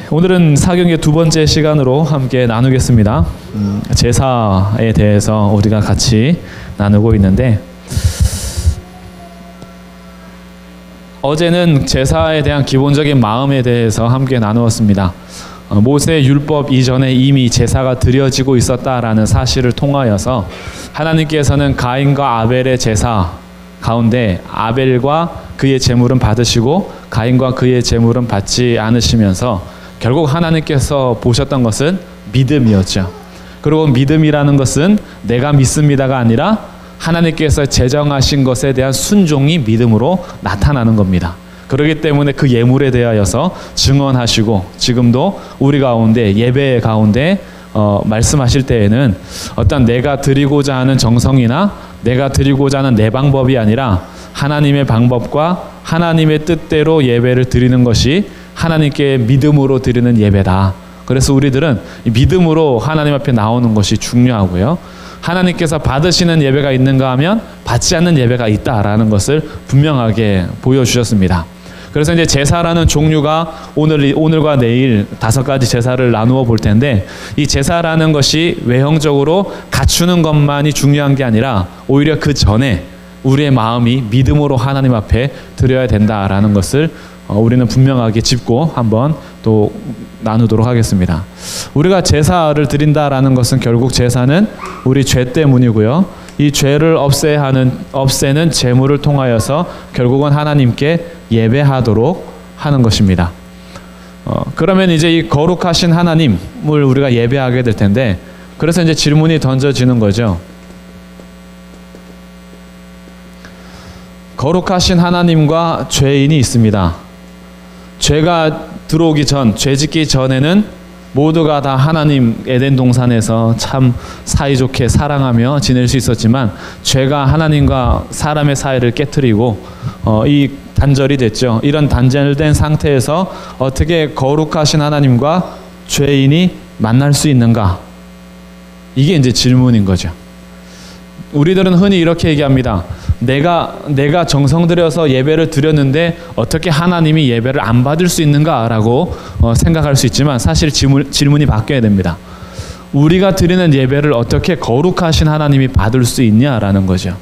오늘은 사경의 두 번째 시간으로 함께 나누겠습니다. 제사에 대해서 우리가 같이 나누고 있는데, 어제는 제사에 대한 기본적인 마음에 대해서 함께 나누었습니다. 모세 율법 이전에 이미 제사가 드려지고 있었다라는 사실을 통하여서 하나님께서는 가인과 아벨의 제사 가운데 아벨과 그의 제물은 받으시고 가인과 그의 제물은 받지 않으시면서 결국 하나님께서 보셨던 것은 믿음이었죠. 그리고 믿음이라는 것은 내가 믿습니다가 아니라 하나님께서 제정하신 것에 대한 순종이 믿음으로 나타나는 겁니다. 그렇기 때문에 그 예물에 대하여서 증언하시고, 지금도 우리 가운데 예배 가운데 말씀하실 때에는 어떤 내가 드리고자 하는 정성이나 내가 드리고자 하는 내 방법이 아니라 하나님의 방법과 하나님의 뜻대로 예배를 드리는 것이 하나님께 믿음으로 드리는 예배다. 그래서 우리들은 믿음으로 하나님 앞에 나오는 것이 중요하고요. 하나님께서 받으시는 예배가 있는가 하면 받지 않는 예배가 있다라는 것을 분명하게 보여주셨습니다. 그래서 이제 제사라는 종류가 오늘과 내일 5가지 제사를 나누어 볼 텐데, 이 제사라는 것이 외형적으로 갖추는 것만이 중요한 게 아니라 오히려 그 전에 우리의 마음이 믿음으로 하나님 앞에 드려야 된다라는 것을 우리는 분명하게 짚고 한번 또 나누도록 하겠습니다. 우리가 제사를 드린다라는 것은 결국 제사는 우리 죄 때문이고요. 이 죄를 없애는 제물을 통하여서 결국은 하나님께 예배하도록 하는 것입니다. 그러면 이제 이 거룩하신 하나님을 우리가 예배하게 될 텐데, 그래서 이제 질문이 던져지는 거죠. 거룩하신 하나님과 죄인이 있습니다. 죄가 들어오기 전, 죄 짓기 전에는 모두가 다 하나님 에덴 동산에서 참 사이좋게 사랑하며 지낼 수 있었지만, 죄가 하나님과 사람의 사이를 깨트리고 이 단절이 됐죠. 이런 단절된 상태에서 어떻게 거룩하신 하나님과 죄인이 만날 수 있는가? 이게 이제 질문인 거죠. 우리들은 흔히 이렇게 얘기합니다. 내가 정성 들여서 예배를 드렸는데 어떻게 하나님이 예배를 안 받을 수 있는가라고 생각할 수 있지만, 사실 질문이 바뀌어야 됩니다. 우리가 드리는 예배를 어떻게 거룩하신 하나님이 받을 수 있냐라는 거죠.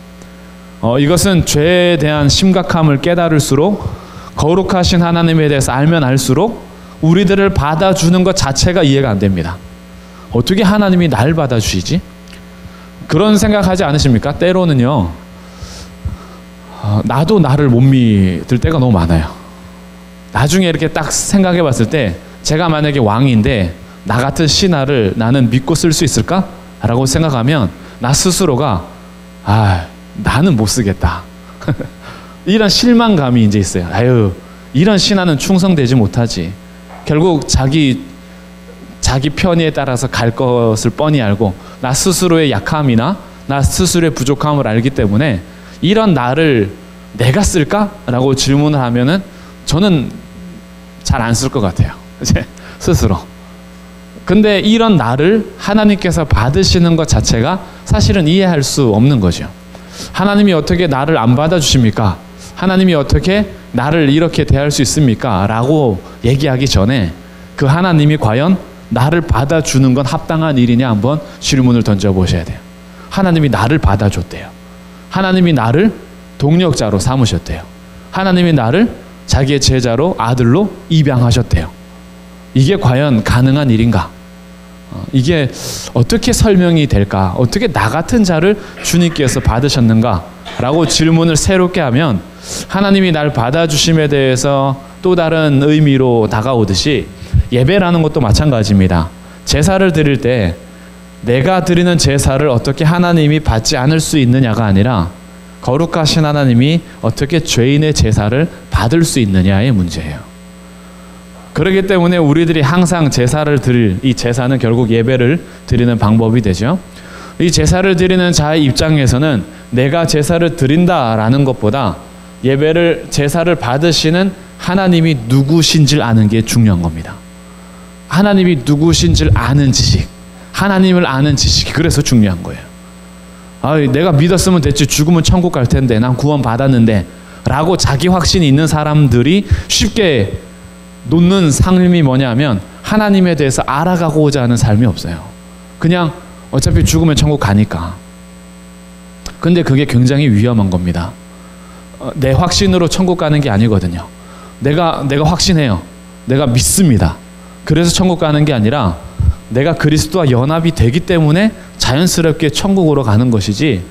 이것은 죄에 대한 심각함을 깨달을수록, 거룩하신 하나님에 대해서 알면 알수록 우리들을 받아주는 것 자체가 이해가 안 됩니다. 어떻게 하나님이 날 받아주시지? 그런 생각하지 않으십니까? 때로는요, 나도 나를 못 믿을 때가 너무 많아요. 나중에 이렇게 딱 생각해 봤을 때, 제가 만약에 왕인데 나 같은 신하를 나는 믿고 쓸 수 있을까? 라고 생각하면 나 스스로가 나는 못 쓰겠다. 이런 실망감이 이제 있어요. 이런 신하는 충성되지 못하지. 결국 자기 편의에 따라서 갈 것을 뻔히 알고, 나 스스로의 약함이나 나 스스로의 부족함을 알기 때문에 이런 나를 내가 쓸까? 라고 질문을 하면은 저는 잘 안 쓸 것 같아요. 스스로. 근데 이런 나를 하나님께서 받으시는 것 자체가 사실은 이해할 수 없는 거죠. 하나님이 어떻게 나를 안 받아주십니까? 하나님이 어떻게 나를 이렇게 대할 수 있습니까? 라고 얘기하기 전에 그 하나님이 과연 나를 받아주는 건 합당한 일이냐 한번 질문을 던져보셔야 돼요. 하나님이 나를 받아줬대요. 하나님이 나를 동력자로 삼으셨대요. 하나님이 나를 자기의 제자로, 아들로 입양하셨대요. 이게 과연 가능한 일인가? 이게 어떻게 설명이 될까? 어떻게 나 같은 자를 주님께서 받으셨는가? 라고 질문을 새롭게 하면 하나님이 날 받아주심에 대해서 또 다른 의미로 다가오듯이, 예배라는 것도 마찬가지입니다. 제사를 드릴 때 내가 드리는 제사를 어떻게 하나님이 받지 않을 수 있느냐가 아니라 거룩하신 하나님이 어떻게 죄인의 제사를 받을 수 있느냐의 문제예요. 그렇기 때문에 우리들이 항상 제사를 드릴, 이 제사는 결국 예배를 드리는 방법이 되죠. 이 제사를 드리는 자의 입장에서는 내가 제사를 드린다라는 것보다 제사를 받으시는 하나님이 누구신지를 아는 게 중요한 겁니다. 하나님이 누구신지를 아는 지식, 하나님을 아는 지식이 그래서 중요한 거예요. 내가 믿었으면 됐지, 죽으면 천국 갈 텐데, 난 구원 받았는데 라고 자기 확신이 있는 사람들이 쉽게 놓는 삶이 뭐냐면 하나님에 대해서 알아가고자 하는 삶이 없어요. 그냥 어차피 죽으면 천국 가니까. 근데 그게 굉장히 위험한 겁니다. 내 확신으로 천국 가는 게 아니거든요. 내가 확신해요. 내가 믿습니다. 그래서 천국 가는 게 아니라 내가 그리스도와 연합이 되기 때문에 자연스럽게 천국으로 가는 것이지,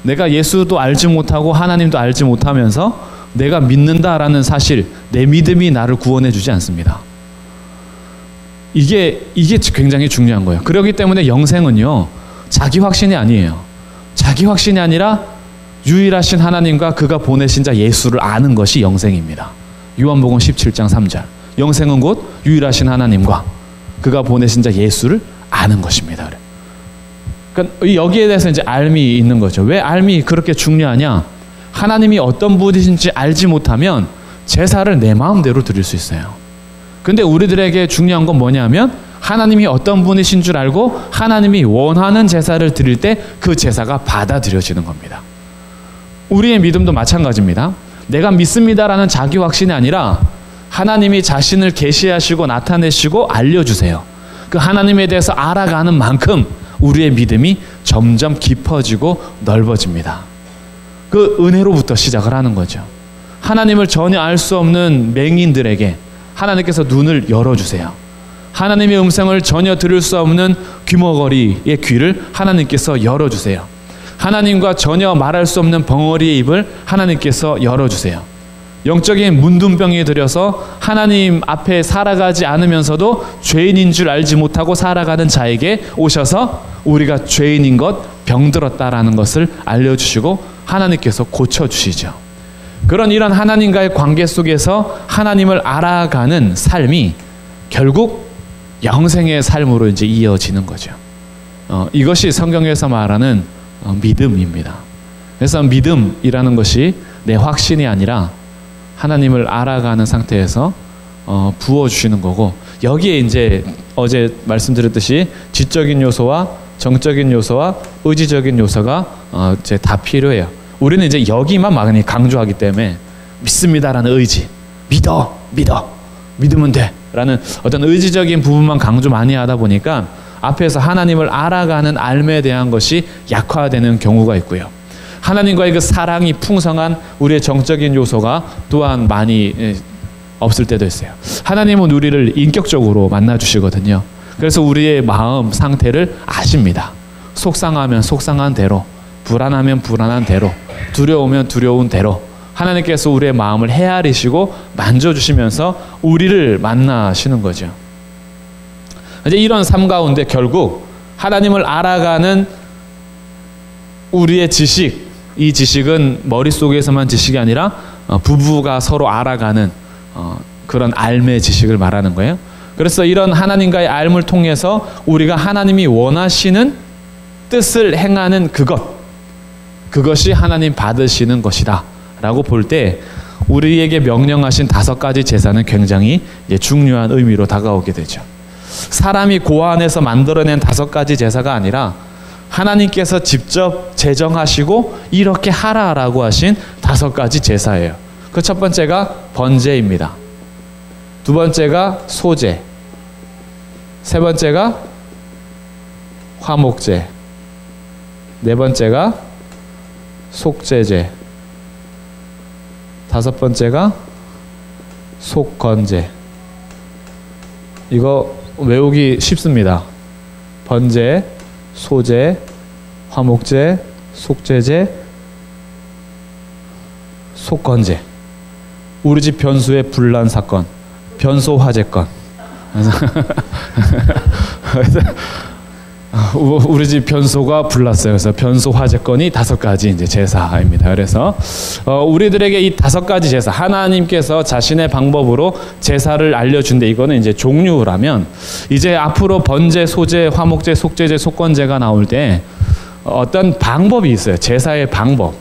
내가 예수도 알지 못하고 하나님도 알지 못하면서 내가 믿는다라는 사실, 내 믿음이 나를 구원해 주지 않습니다. 이게 굉장히 중요한 거예요. 그렇기 때문에 영생은요, 자기 확신이 아니에요. 자기 확신이 아니라 유일하신 하나님과 그가 보내신 자 예수를 아는 것이 영생입니다. 요한복음 17장 3절. 영생은 곧 유일하신 하나님과 그가 보내신 자 예수를 아는 것입니다. 그러니까 여기에 대해서 이제 알미 있는 거죠. 왜 알미 그렇게 중요하냐? 하나님이 어떤 분이신지 알지 못하면 제사를 내 마음대로 드릴 수 있어요. 근데 우리들에게 중요한 건 뭐냐면 하나님이 어떤 분이신 줄 알고 하나님이 원하는 제사를 드릴 때 그 제사가 받아들여지는 겁니다. 우리의 믿음도 마찬가지입니다. 내가 믿습니다라는 자기 확신이 아니라 하나님이 자신을 계시하시고 나타내시고 알려주세요. 그 하나님에 대해서 알아가는 만큼 우리의 믿음이 점점 깊어지고 넓어집니다. 그 은혜로부터 시작을 하는 거죠. 하나님을 전혀 알 수 없는 맹인들에게 하나님께서 눈을 열어주세요. 하나님의 음성을 전혀 들을 수 없는 귀머거리의 귀를 하나님께서 열어주세요. 하나님과 전혀 말할 수 없는 벙어리의 입을 하나님께서 열어주세요. 영적인 문둥병에 들여서 하나님 앞에 살아가지 않으면서도 죄인인 줄 알지 못하고 살아가는 자에게 오셔서 우리가 죄인인 것, 병들었다라는 것을 알려주시고 하나님께서 고쳐주시죠. 이런 하나님과의 관계 속에서 하나님을 알아가는 삶이 결국 영생의 삶으로 이제 이어지는 거죠. 이것이 성경에서 말하는 믿음입니다. 그래서 믿음이라는 것이 내 확신이 아니라 하나님을 알아가는 상태에서 부어주시는 거고, 여기에 이제 어제 말씀드렸듯이 지적인 요소와 정적인 요소와 의지적인 요소가 이제 다 필요해요. 우리는 이제 여기만 많이 강조하기 때문에 믿습니다라는 의지, 믿으면 돼라는 어떤 의지적인 부분만 강조 많이 하다 보니까 앞에서 하나님을 알아가는 알매에 대한 것이 약화되는 경우가 있고요. 하나님과의 그 사랑이 풍성한 우리의 정적인 요소가 또한 많이 없을 때도 있어요. 하나님은 우리를 인격적으로 만나주시거든요. 그래서 우리의 마음 상태를 아십니다. 속상하면 속상한 대로, 불안하면 불안한 대로, 두려우면 두려운 대로 하나님께서 우리의 마음을 헤아리시고 만져주시면서 우리를 만나시는 거죠. 이제 이런 삶 가운데 결국 하나님을 알아가는 우리의 지식, 이 지식은 머릿속에서만 지식이 아니라 부부가 서로 알아가는 그런 알매 지식을 말하는 거예요. 그래서 이런 하나님과의 알을 통해서 우리가 하나님이 원하시는 뜻을 행하는 그것이 하나님 받으시는 것이다 라고 볼 때 우리에게 명령하신 5가지 제사는 굉장히 중요한 의미로 다가오게 되죠. 사람이 고안해서 만들어낸 5가지 제사가 아니라 하나님께서 직접 제정하시고 이렇게 하라라고 하신 5가지 제사예요. 그 첫 번째가 번제입니다. 두 번째가 소제, 세 번째가 화목제, 네 번째가 속제제, 다섯 번째가 속건제. 이거 외우기 쉽습니다. 번제, 소제, 화목제, 속제제, 속건제. 우리 집 변소의 분란 사건, 변소 화재건. 우리 집 변소가 불났어요. 그래서 변소 화재건이 5가지 이제 제사입니다. 그래서 우리들에게 이 5가지 제사, 하나님께서 자신의 방법으로 제사를 알려준데, 이거는 이제 종류라면 이제 앞으로 번제, 소제, 화목제, 속제제, 속건제가 나올 때 어떤 방법이 있어요. 제사의 방법.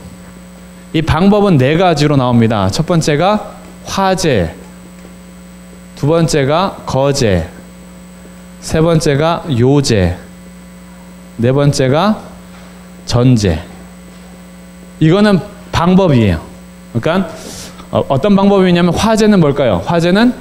이 방법은 4가지로 나옵니다. 첫 번째가 화제, 두 번째가 거제, 세 번째가 요제, 네 번째가 전제. 이거는 방법이에요. 그러니까 어떤 방법이냐면 화제는 뭘까요? 화제는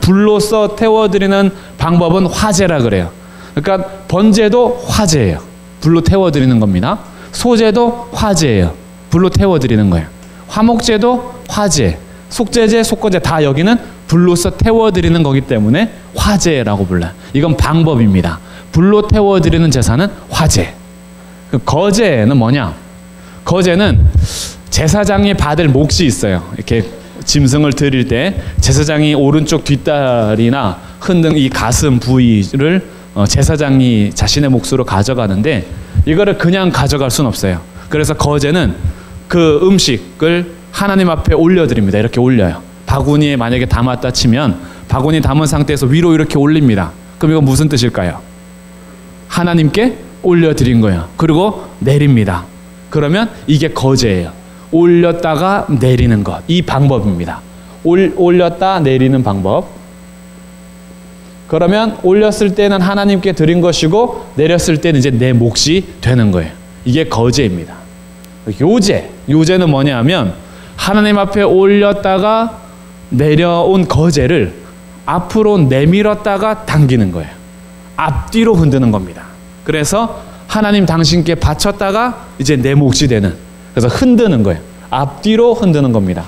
불로서 태워드리는 방법은 화제라 그래요. 그러니까 번제도 화제예요. 불로 태워드리는 겁니다. 소제도 화제예요. 불로 태워드리는 거예요. 화목제도 화제, 속죄제, 속건제 다 여기는 불로서 태워드리는 거기 때문에 화제라고 불러요. 이건 방법입니다. 불로 태워드리는 제사는 화제. 거제는 뭐냐? 거제는 제사장이 받을 몫이 있어요. 이렇게 짐승을 드릴 때 제사장이 오른쪽 뒷다리나 흔든 이 가슴 부위를 제사장이 자신의 몫으로 가져가는데 이거를 그냥 가져갈 수는 없어요. 그래서 거제는 그 음식을 하나님 앞에 올려드립니다. 이렇게 올려요. 바구니에 만약에 담았다 치면 바구니 담은 상태에서 위로 이렇게 올립니다. 그럼 이건 무슨 뜻일까요? 하나님께 올려드린 거예요. 그리고 내립니다. 그러면 이게 거제예요. 올렸다가 내리는 것. 이 방법입니다. 올렸다 내리는 방법. 그러면 올렸을 때는 하나님께 드린 것이고 내렸을 때는 이제 내 몫이 되는 거예요. 이게 거제입니다. 요제는 뭐냐 하면 하나님 앞에 올렸다가 내려온 거제를 앞으로 내밀었다가 당기는 거예요. 앞뒤로 흔드는 겁니다. 그래서 하나님 당신께 바쳤다가 이제 내 몫이 되는, 그래서 흔드는 거예요. 앞뒤로 흔드는 겁니다.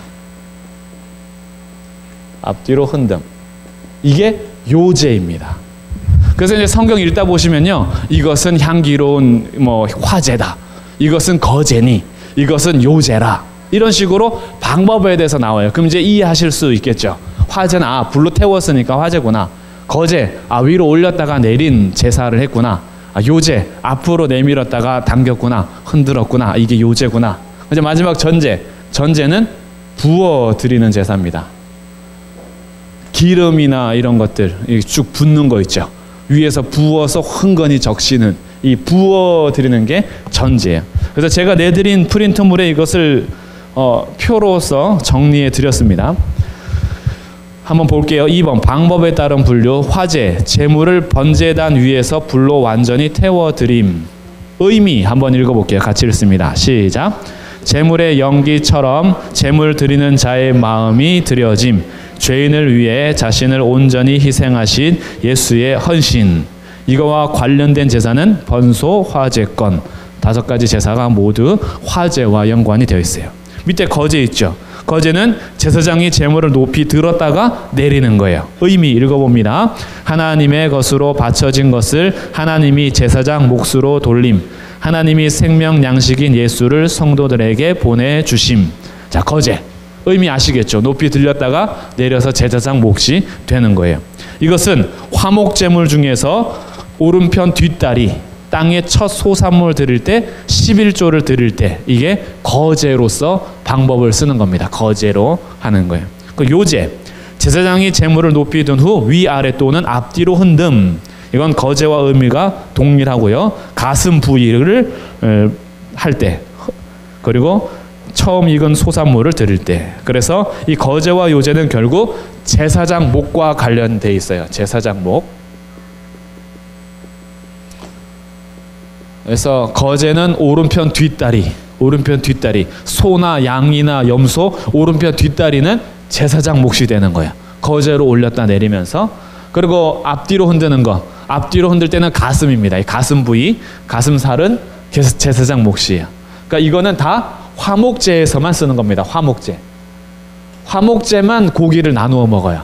앞뒤로 흔듦. 이게 요제입니다. 그래서 이제 성경 읽다 보시면요, 이것은 향기로운 화제다, 이것은 거제니, 이것은 요제라, 이런 식으로 방법에 대해서 나와요. 그럼 이제 이해하실 수 있겠죠. 화제는 불로 태웠으니까 화제구나. 거제 위로 올렸다가 내린 제사를 했구나. 요제 앞으로 내밀었다가 당겼구나, 흔들었구나, 이게 요제구나. 이제 마지막 전제는 부어 드리는 제사입니다. 기름이나 이런 것들 쭉 붓는 거 있죠. 위에서 부어서 흥건히 적시는 이 부어 드리는 게 전제예요. 그래서 제가 내드린 프린트물에 이것을 표로서 정리해 드렸습니다. 한번 볼게요. 2번 방법에 따른 분류. 화제, 제물을 번제단 위에서 불로 완전히 태워드림. 의미 한번 읽어볼게요. 같이 읽습니다. 시작. 제물의 연기처럼 제물 드리는 자의 마음이 드려짐. 죄인을 위해 자신을 온전히 희생하신 예수의 헌신. 이거와 관련된 제사는 번소, 화제건. 5가지 제사가 모두 화제와 연관이 되어 있어요. 밑에 거제 있죠. 거제는 제사장이 제물을 높이 들었다가 내리는 거예요. 의미 읽어봅니다. 하나님의 것으로 바쳐진 것을 하나님이 제사장 몫으로 돌림. 하나님이 생명 양식인 예수를 성도들에게 보내주심. 자, 거제. 의미 아시겠죠? 높이 들렸다가 내려서 제사장 몫이 되는 거예요. 이것은 화목제물 중에서 오른편 뒷다리, 땅에 첫 소산물 드릴 때 11조를 드릴 때 이게 거제로서 방법을 쓰는 겁니다. 거제로 하는 거예요. 그 요제, 제사장이 제물을 높이 든 후 위아래 또는 앞뒤로 흔듦. 이건 거제와 의미가 동일하고요. 가슴 부위를 할 때, 그리고 처음 익은 소산물을 드릴 때. 그래서 이 거제와 요제는 결국 제사장 몫과 관련돼 있어요. 제사장 목. 그래서 거제는 오른편 뒷다리, 소나 양이나 염소 오른편 뒷다리는 제사장 몫이 되는 거예요. 거제로 올렸다 내리면서. 그리고 앞뒤로 흔드는 거, 앞뒤로 흔들 때는 가슴입니다. 이 가슴 부위, 가슴살은 제사장 몫이에요. 그러니까 이거는 다 화목제에서만 쓰는 겁니다. 화목제만 고기를 나누어 먹어요.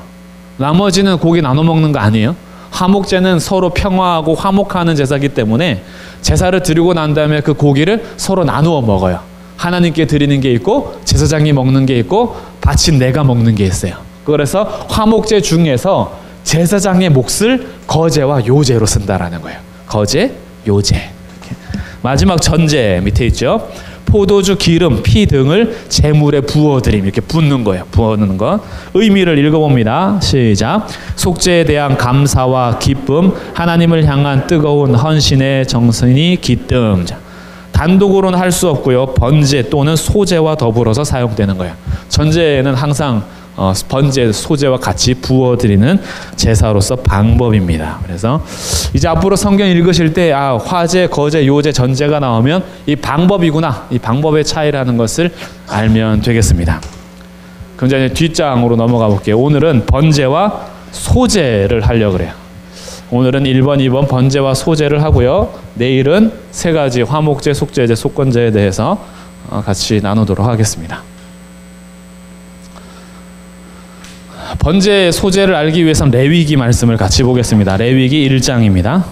나머지는 고기 나눠 먹는 거 아니에요. 화목제는 서로 평화하고 화목하는 제사이기 때문에 제사를 드리고 난 다음에 그 고기를 서로 나누어 먹어요. 하나님께 드리는 게 있고 제사장이 먹는 게 있고 바친 내가 먹는 게 있어요. 그래서 화목제 중에서 제사장의 몫을 거제와 요제로 쓴다라는 거예요. 거제, 요제. 이렇게. 마지막 전제 밑에 있죠. 포도주, 기름, 피 등을 제물에 부어드림. 이렇게 붓는 거예요. 부어는 거. 의미를 읽어봅니다. 시작. 속죄에 대한 감사와 기쁨, 하나님을 향한 뜨거운 헌신의 정신이 기쁨. 자, 단독으로는 할 수 없고요. 번제 또는 소제와 더불어서 사용되는 거예요. 전제는 항상 번제, 소제와 같이 부어드리는 제사로서 방법입니다. 그래서 이제 앞으로 성경 읽으실 때 화제, 거제, 요제, 전제가 나오면 이 방법이구나, 이 방법의 차이라는 것을 알면 되겠습니다. 그럼 이제 뒷장으로 넘어가 볼게요. 오늘은 번제와 소제를 하려고 그래요. 오늘은 1번, 2번 번제와 소제를 하고요. 내일은 세 가지 화목제, 속제제, 속건제에 대해서 같이 나누도록 하겠습니다. 번제, 소제를 알기 위해서는 레위기 말씀을 같이 보겠습니다. 레위기 1장입니다.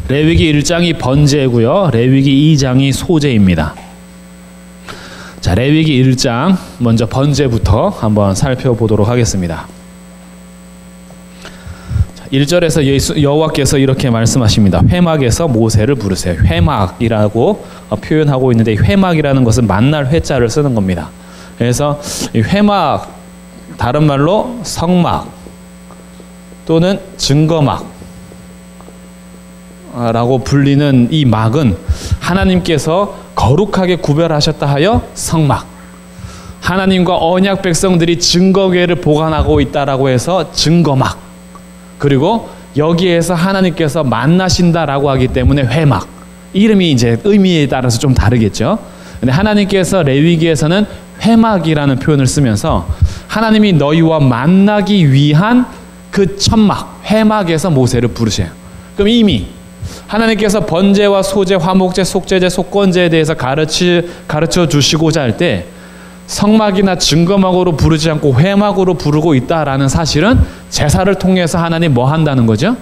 레위기 1장이 번제고요. 레위기 2장이 소제입니다. 자, 레위기 1장 먼저 번제부터 한번 살펴보도록 하겠습니다. 1절에서 여호와께서 이렇게 말씀하십니다. 회막에서 모세를 부르세요. 회막이라고 표현하고 있는데 회막이라는 것은 만날 회자를 쓰는 겁니다. 그래서 이 회막, 다른 말로 성막 또는 증거막 라고 불리는 이 막은 하나님께서 거룩하게 구별하셨다 하여 성막, 하나님과 언약 백성들이 증거궤를 보관하고 있다라고 해서 증거막, 그리고 여기에서 하나님께서 만나신다라고 하기 때문에 회막, 이름이 이제 의미에 따라서 좀 다르겠죠. 근데 하나님께서 레위기에서는 회막이라는 표현을 쓰면서 하나님이 너희와 만나기 위한 그 천막, 회막에서 모세를 부르세요. 그럼 이미 하나님께서 번제와 소제, 화목제, 속제제, 속건제에 대해서 가르쳐 주시고자 할 때 성막이나 증거막으로 부르지 않고 회막으로 부르고 있다라는 사실은 제사를 통해서 하나님 뭐 한다는 거죠?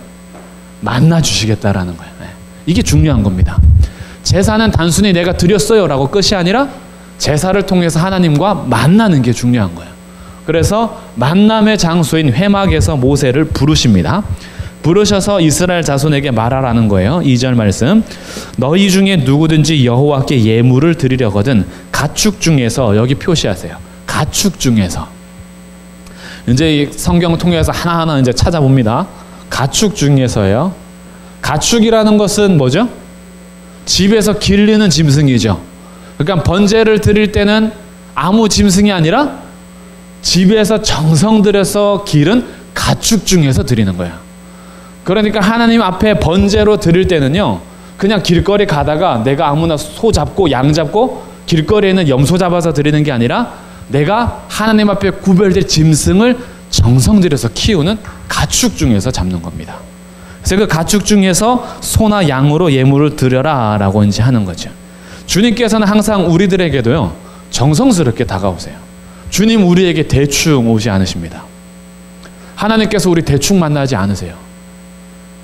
만나 주시겠다라는 거예요. 이게 중요한 겁니다. 제사는 단순히 내가 드렸어요 라고 끝이 아니라 제사를 통해서 하나님과 만나는 게 중요한 거예요. 그래서 만남의 장소인 회막에서 모세를 부르십니다. 부르셔서 이스라엘 자손에게 말하라는 거예요. 2절 말씀. 너희 중에 누구든지 여호와께 예물을 드리려거든 가축 중에서, 여기 표시하세요. 가축 중에서. 이제 성경 통해서 하나하나 이제 찾아봅니다. 가축 중에서요. 가축이라는 것은 뭐죠? 집에서 기르는 짐승이죠. 그러니까 번제를 드릴 때는 아무 짐승이 아니라 집에서 정성 들여서 기른 가축 중에서 드리는 거예요. 그러니까 하나님 앞에 번제로 드릴 때는요, 그냥 길거리 가다가 내가 아무나 소 잡고 양 잡고 길거리에는 염소 잡아서 드리는 게 아니라 내가 하나님 앞에 구별될 짐승을 정성 들여서 키우는 가축 중에서 잡는 겁니다. 그래서 그 가축 중에서 소나 양으로 예물을 드려라 라고 이제 하는 거죠. 주님께서는 항상 우리들에게도요, 정성스럽게 다가오세요. 주님 우리에게 대충 오지 않으십니다. 하나님께서 우리 대충 만나지 않으세요.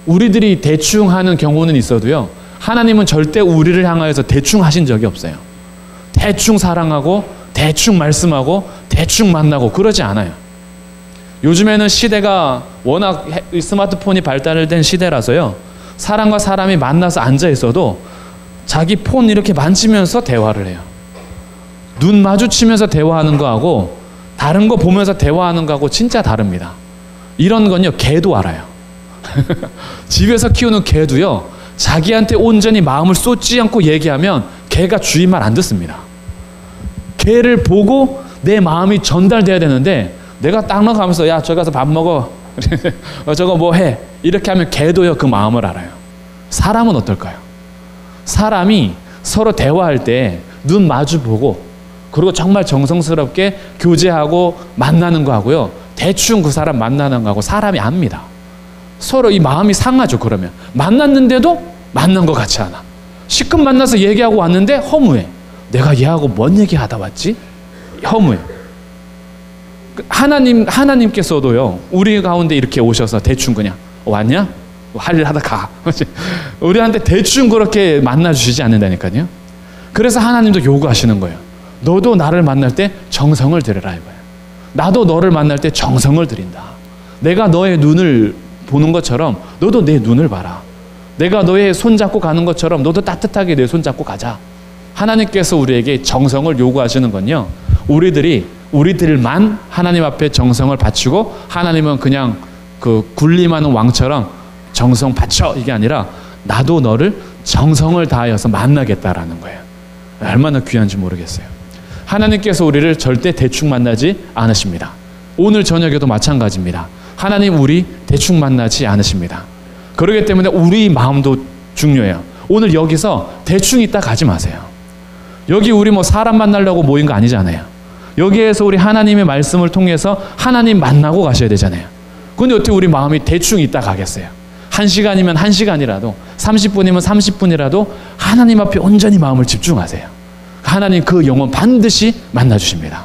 우리들이 대충 하는 경우는 있어도요, 하나님은 절대 우리를 향하여서 대충 하신 적이 없어요. 대충 사랑하고 대충 말씀하고 대충 만나고 그러지 않아요. 요즘에는 시대가 워낙 스마트폰이 발달된 시대라서요, 사람과 사람이 만나서 앉아 있어도 자기 폰 이렇게 만지면서 대화를 해요. 눈 마주치면서 대화하는 거하고 다른 거 보면서 대화하는 거하고 진짜 다릅니다. 이런 건요, 개도 알아요. 집에서 키우는 개도요, 자기한테 온전히 마음을 쏟지 않고 얘기하면 개가 주인 말 안 듣습니다. 개를 보고 내 마음이 전달돼야 되는데 내가 딱 나가면서 야, 저기 가서 밥 먹어. 저거 뭐 해. 이렇게 하면 개도요, 그 마음을 알아요. 사람은 어떨까요? 사람이 서로 대화할 때 눈 마주 보고 그리고 정말 정성스럽게 교제하고 만나는 거 하고요, 대충 그 사람 만나는 거 하고 사람이 압니다. 서로 이 마음이 상하죠. 그러면 만났는데도 만난 것 같지 않아. 시컷 만나서 얘기하고 왔는데 허무해. 내가 얘하고 뭔 얘기하다 왔지? 허무해. 하나님께서도요, 우리 가운데 이렇게 오셔서 대충 그냥 왔냐? 할 일 하다 가. 우리한테 대충 그렇게 만나주시지 않는다니까요. 그래서 하나님도 요구하시는 거예요. 너도 나를 만날 때 정성을 들여라 이거예요. 나도 너를 만날 때 정성을 드린다. 내가 너의 눈을 보는 것처럼 너도 내 눈을 봐라. 내가 너의 손 잡고 가는 것처럼 너도 따뜻하게 내 손 잡고 가자. 하나님께서 우리에게 정성을 요구하시는 건요, 우리들만 하나님 앞에 정성을 바치고 하나님은 그냥 그 군림하는 왕처럼 정성 바쳐, 이게 아니라 나도 너를 정성을 다하여서 만나겠다라는 거예요. 얼마나 귀한지 모르겠어요. 하나님께서 우리를 절대 대충 만나지 않으십니다. 오늘 저녁에도 마찬가지입니다. 하나님 우리 대충 만나지 않으십니다. 그렇기 때문에 우리 마음도 중요해요. 오늘 여기서 대충 있다 가지 마세요. 여기 우리 뭐 사람 만나려고 모인 거 아니잖아요. 여기에서 우리 하나님의 말씀을 통해서 하나님 만나고 가셔야 되잖아요. 근데 어떻게 우리 마음이 대충 있다 가겠어요? 1시간이면 1시간이라도 30분이면 30분이라도 하나님 앞에 온전히 마음을 집중하세요. 하나님 그 영혼 반드시 만나주십니다.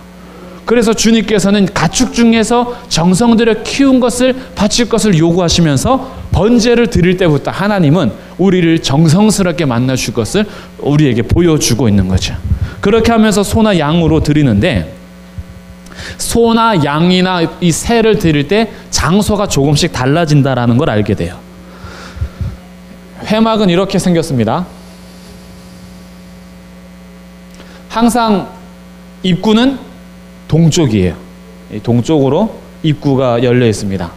그래서 주님께서는 가축 중에서 정성 들여 키운 것을 바칠 것을 요구하시면서 번제를 드릴 때부터 하나님은 우리를 정성스럽게 만나줄 것을 우리에게 보여주고 있는 거죠. 그렇게 하면서 소나 양으로 드리는데, 소나 양이나 이 새를 드릴 때 장소가 조금씩 달라진다라는 걸 알게 돼요. 회막은 이렇게 생겼습니다. 항상 입구는 동쪽이에요. 동쪽으로 입구가 열려 있습니다.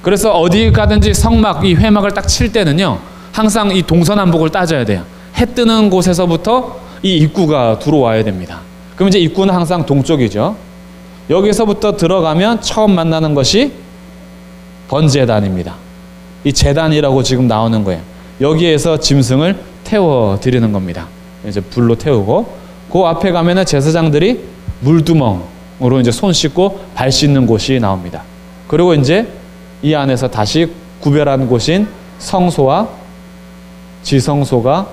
그래서 어디 가든지 성막, 이 회막을 딱 칠 때는요, 항상 이 동서남북을 따져야 돼요. 해 뜨는 곳에서부터 이 입구가 들어와야 됩니다. 그럼 이제 입구는 항상 동쪽이죠. 여기서부터 들어가면 처음 만나는 것이 번제단입니다. 이 제단이라고 지금 나오는 거예요. 여기에서 짐승을 태워 드리는 겁니다. 이제 불로 태우고, 그 앞에 가면은 제사장들이 물두멍으로 이제 손 씻고 발 씻는 곳이 나옵니다. 그리고 이제 이 안에서 다시 구별한 곳인 성소와 지성소가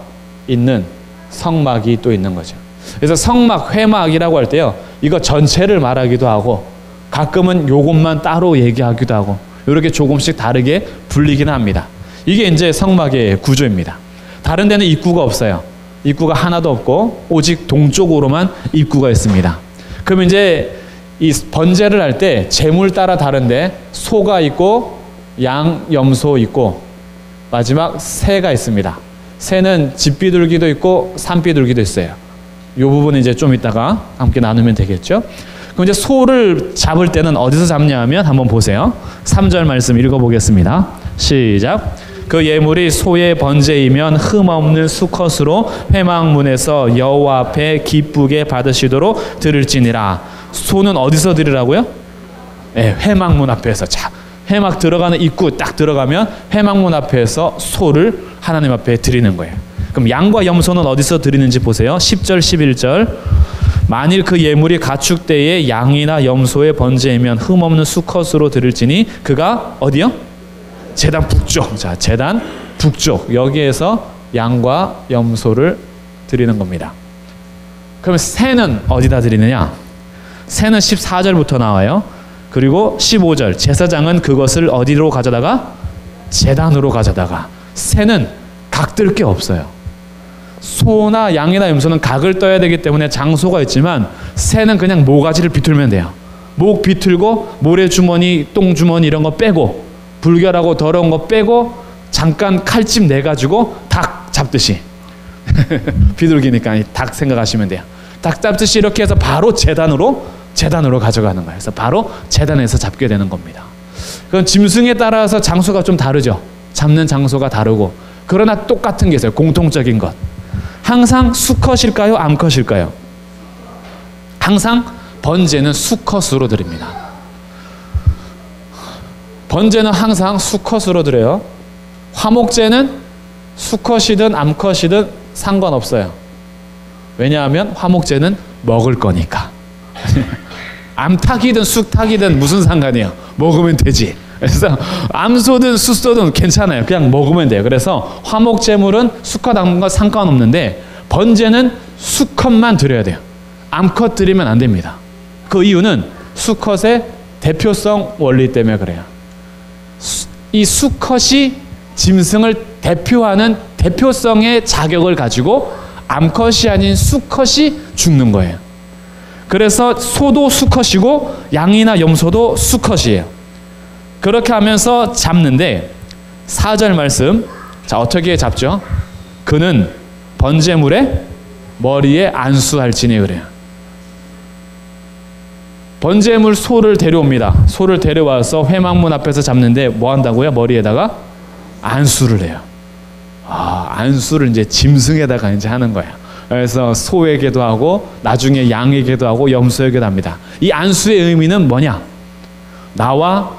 있는 성막이 또 있는 거죠. 그래서 성막, 회막이라고 할 때요, 이거 전체를 말하기도 하고 가끔은 요것만 따로 얘기하기도 하고 이렇게 조금씩 다르게 불리기는 합니다. 이게 이제 성막의 구조입니다. 다른 데는 입구가 없어요. 입구가 하나도 없고 오직 동쪽으로만 입구가 있습니다. 그럼 이제 이 번제를 할 때 제물 따라 다른데 소가 있고 양, 염소 있고 마지막 새가 있습니다. 새는 집비둘기도 있고 산비둘기도 있어요. 이 부분은 이제 좀 이따가 함께 나누면 되겠죠. 그럼 이제 소를 잡을 때는 어디서 잡냐 하면 한번 보세요. 3절 말씀 읽어보겠습니다. 시작. 그 예물이 소의 번제이면 흠없는 수컷으로 회막문에서 여호와 앞에 기쁘게 받으시도록 드릴지니라. 소는 어디서 드리라고요? 네, 회막문 앞에서. 자, 회막 들어가는 입구 딱 들어가면 회막문 앞에서 소를 하나님 앞에 드리는 거예요. 그럼 양과 염소는 어디서 드리는지 보세요. 10절 11절. 만일 그 예물이 가축 때에 양이나 염소의 번제이면 흠없는 수컷으로 드릴지니 그가 어디요? 제단 북쪽. 자, 제단 북쪽. 여기에서 양과 염소를 드리는 겁니다. 그럼 새는 어디다 드리느냐? 새는 14절부터 나와요. 그리고 15절. 제사장은 그것을 어디로 가져다가? 제단으로 가져다가. 새는 각들 게 없어요. 소나 양이나 염소는 각을 떠야 되기 때문에 장소가 있지만 새는 그냥 모가지를 비틀면 돼요. 목 비틀고 모래주머니, 똥주머니 이런 거 빼고 불결하고 더러운 거 빼고 잠깐 칼집 내가지고 닭 잡듯이 비둘기니까 닭 생각하시면 돼요. 닭 잡듯이 이렇게 해서 바로 제단으로 가져가는 거예요. 그래서 바로 제단에서 잡게 되는 겁니다. 그럼 짐승에 따라서 장소가 좀 다르죠. 잡는 장소가 다르고 그러나 똑같은 게 있어요. 공통적인 것. 항상 수컷일까요? 암컷일까요? 항상 번제는 수컷으로 드립니다. 번제는 항상 수컷으로 드려요. 화목제는 수컷이든 암컷이든 상관없어요. 왜냐하면 화목제는 먹을 거니까. 암탉이든 쑥탉이든 무슨 상관이에요. 먹으면 되지. 그래서 암소든 숫소든 괜찮아요. 그냥 먹으면 돼요. 그래서 화목제물은 수컷 암컷 상관없는데 번제는 수컷만 드려야 돼요. 암컷 드리면 안 됩니다. 그 이유는 수컷의 대표성 원리 때문에 그래요. 이 수컷이 짐승을 대표하는 대표성의 자격을 가지고 암컷이 아닌 수컷이 죽는 거예요. 그래서 소도 수컷이고 양이나 염소도 수컷이에요. 그렇게 하면서 잡는데 4절 말씀, 자 어떻게 잡죠? 그는 번제물의 머리에 안수할지니 그래요. 번제물 소를 데려옵니다. 소를 데려와서 회막문 앞에서 잡는데 뭐 한다고요? 머리에다가 안수를 해요. 안수를 이제 짐승에다가 이제 하는 거예요. 그래서 소에게도 하고 나중에 양에게도 하고 염소에게도 합니다. 이 안수의 의미는 뭐냐? 나와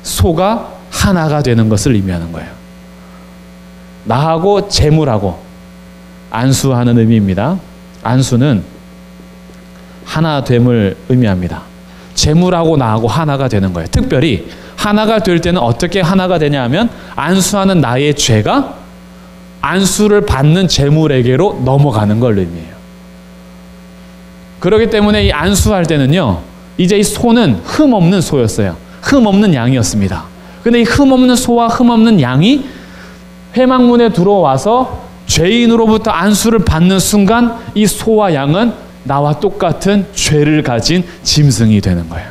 소가 하나가 되는 것을 의미하는 거예요. 나하고 제물하고 안수하는 의미입니다. 안수는 하나됨을 의미합니다. 재물하고 나하고 하나가 되는 거예요. 특별히 하나가 될 때는 어떻게 하나가 되냐 하면 안수하는 나의 죄가 안수를 받는 재물에게로 넘어가는 걸 의미해요. 그렇기 때문에 이 안수할 때는요, 이제 이 소는 흠없는 소였어요. 흠없는 양이었습니다. 근데 이 흠없는 소와 흠없는 양이 회막문에 들어와서 죄인으로부터 안수를 받는 순간 이 소와 양은 나와 똑같은 죄를 가진 짐승이 되는 거예요.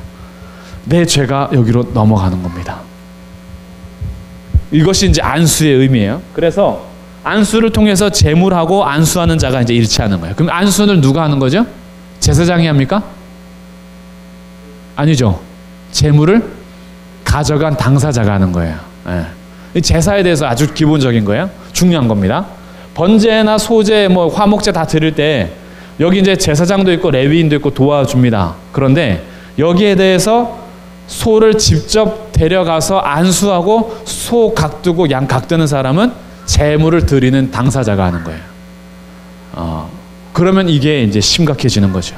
내 죄가 여기로 넘어가는 겁니다. 이것이 이제 안수의 의미예요. 그래서 안수를 통해서 제물하고 안수하는 자가 이제 일치하는 거예요. 그럼 안수를 누가 하는 거죠? 제사장이 합니까? 아니죠. 제물을 가져간 당사자가 하는 거예요. 네. 제사에 대해서 아주 기본적인 거예요. 중요한 겁니다. 번제나 소제, 뭐 화목제 다 드릴 때 여기 이제 제사장도 있고 레위인도 있고 도와줍니다. 그런데 여기에 대해서 소를 직접 데려가서 안수하고 소 각 두고 양 각 드는 사람은 제물을 드리는 당사자가 하는 거예요. 그러면 이게 이제 심각해지는 거죠.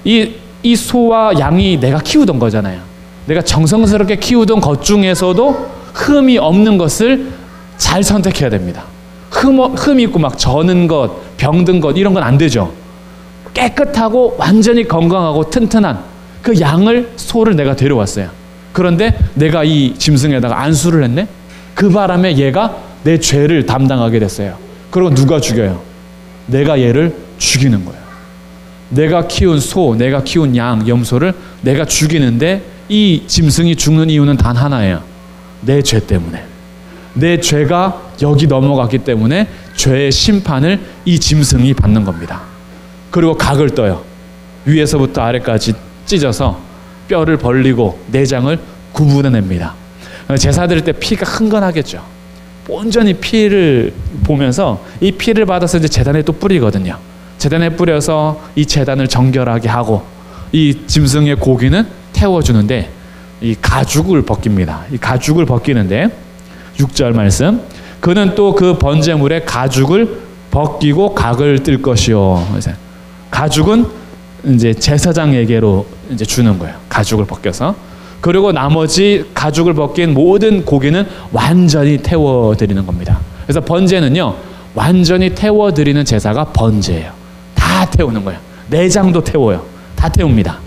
이 소와 양이 내가 키우던 거잖아요. 내가 정성스럽게 키우던 것 중에서도 흠이 없는 것을 잘 선택해야 됩니다. 흠이 있고 막 저는 것, 병든 것 이런 건 안 되죠. 깨끗하고 완전히 건강하고 튼튼한 그 양을, 소를 내가 데려왔어요. 그런데 내가 이 짐승에다가 안수를 했네? 그 바람에 얘가 내 죄를 담당하게 됐어요. 그리고 누가 죽여요? 내가 얘를 죽이는 거예요. 내가 키운 소, 내가 키운 양, 염소를 내가 죽이는데 이 짐승이 죽는 이유는 단 하나예요. 내 죄 때문에. 내 죄가 여기 넘어갔기 때문에 죄의 심판을 이 짐승이 받는 겁니다. 그리고 각을 떠요. 위에서부터 아래까지 찢어서 뼈를 벌리고 내장을 구분해냅니다. 제사 드릴 때 피가 흥건하겠죠. 온전히 피를 보면서 이 피를 받아서 이제 제단에 또 뿌리거든요. 제단에 뿌려서 이 제단을 정결하게 하고 이 짐승의 고기는 태워주는데 이 가죽을 벗깁니다. 이 가죽을 벗기는데 6절 말씀, 그는 또 그 번제물에 가죽을 벗기고 각을 뜰 것이요. 가죽은 이제 제사장에게로 이제 주는 거예요. 가죽을 벗겨서. 그리고 나머지 가죽을 벗긴 모든 고기는 완전히 태워드리는 겁니다. 그래서 번제는요, 완전히 태워드리는 제사가 번제예요. 다 태우는 거예요. 내장도 태워요. 다 태웁니다.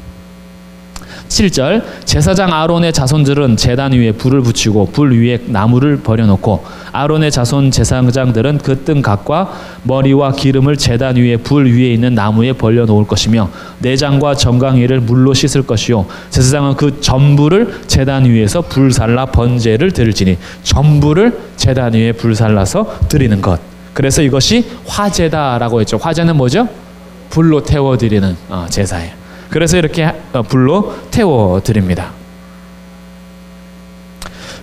7절, 제사장 아론의 자손들은 제단 위에 불을 붙이고 불 위에 나무를 버려놓고 아론의 자손 제사장들은 그 뜬 각과 머리와 기름을 제단 위에 불 위에 있는 나무에 벌려놓을 것이며 내장과 정강이를 물로 씻을 것이요 제사장은 그 전부를 제단 위에서 불살라 번제를 드릴지니, 전부를 제단 위에 불살라서 드리는 것. 그래서 이것이 화제다라고 했죠. 화제는 뭐죠? 불로 태워드리는 제사예요. 그래서 이렇게 불로 태워드립니다.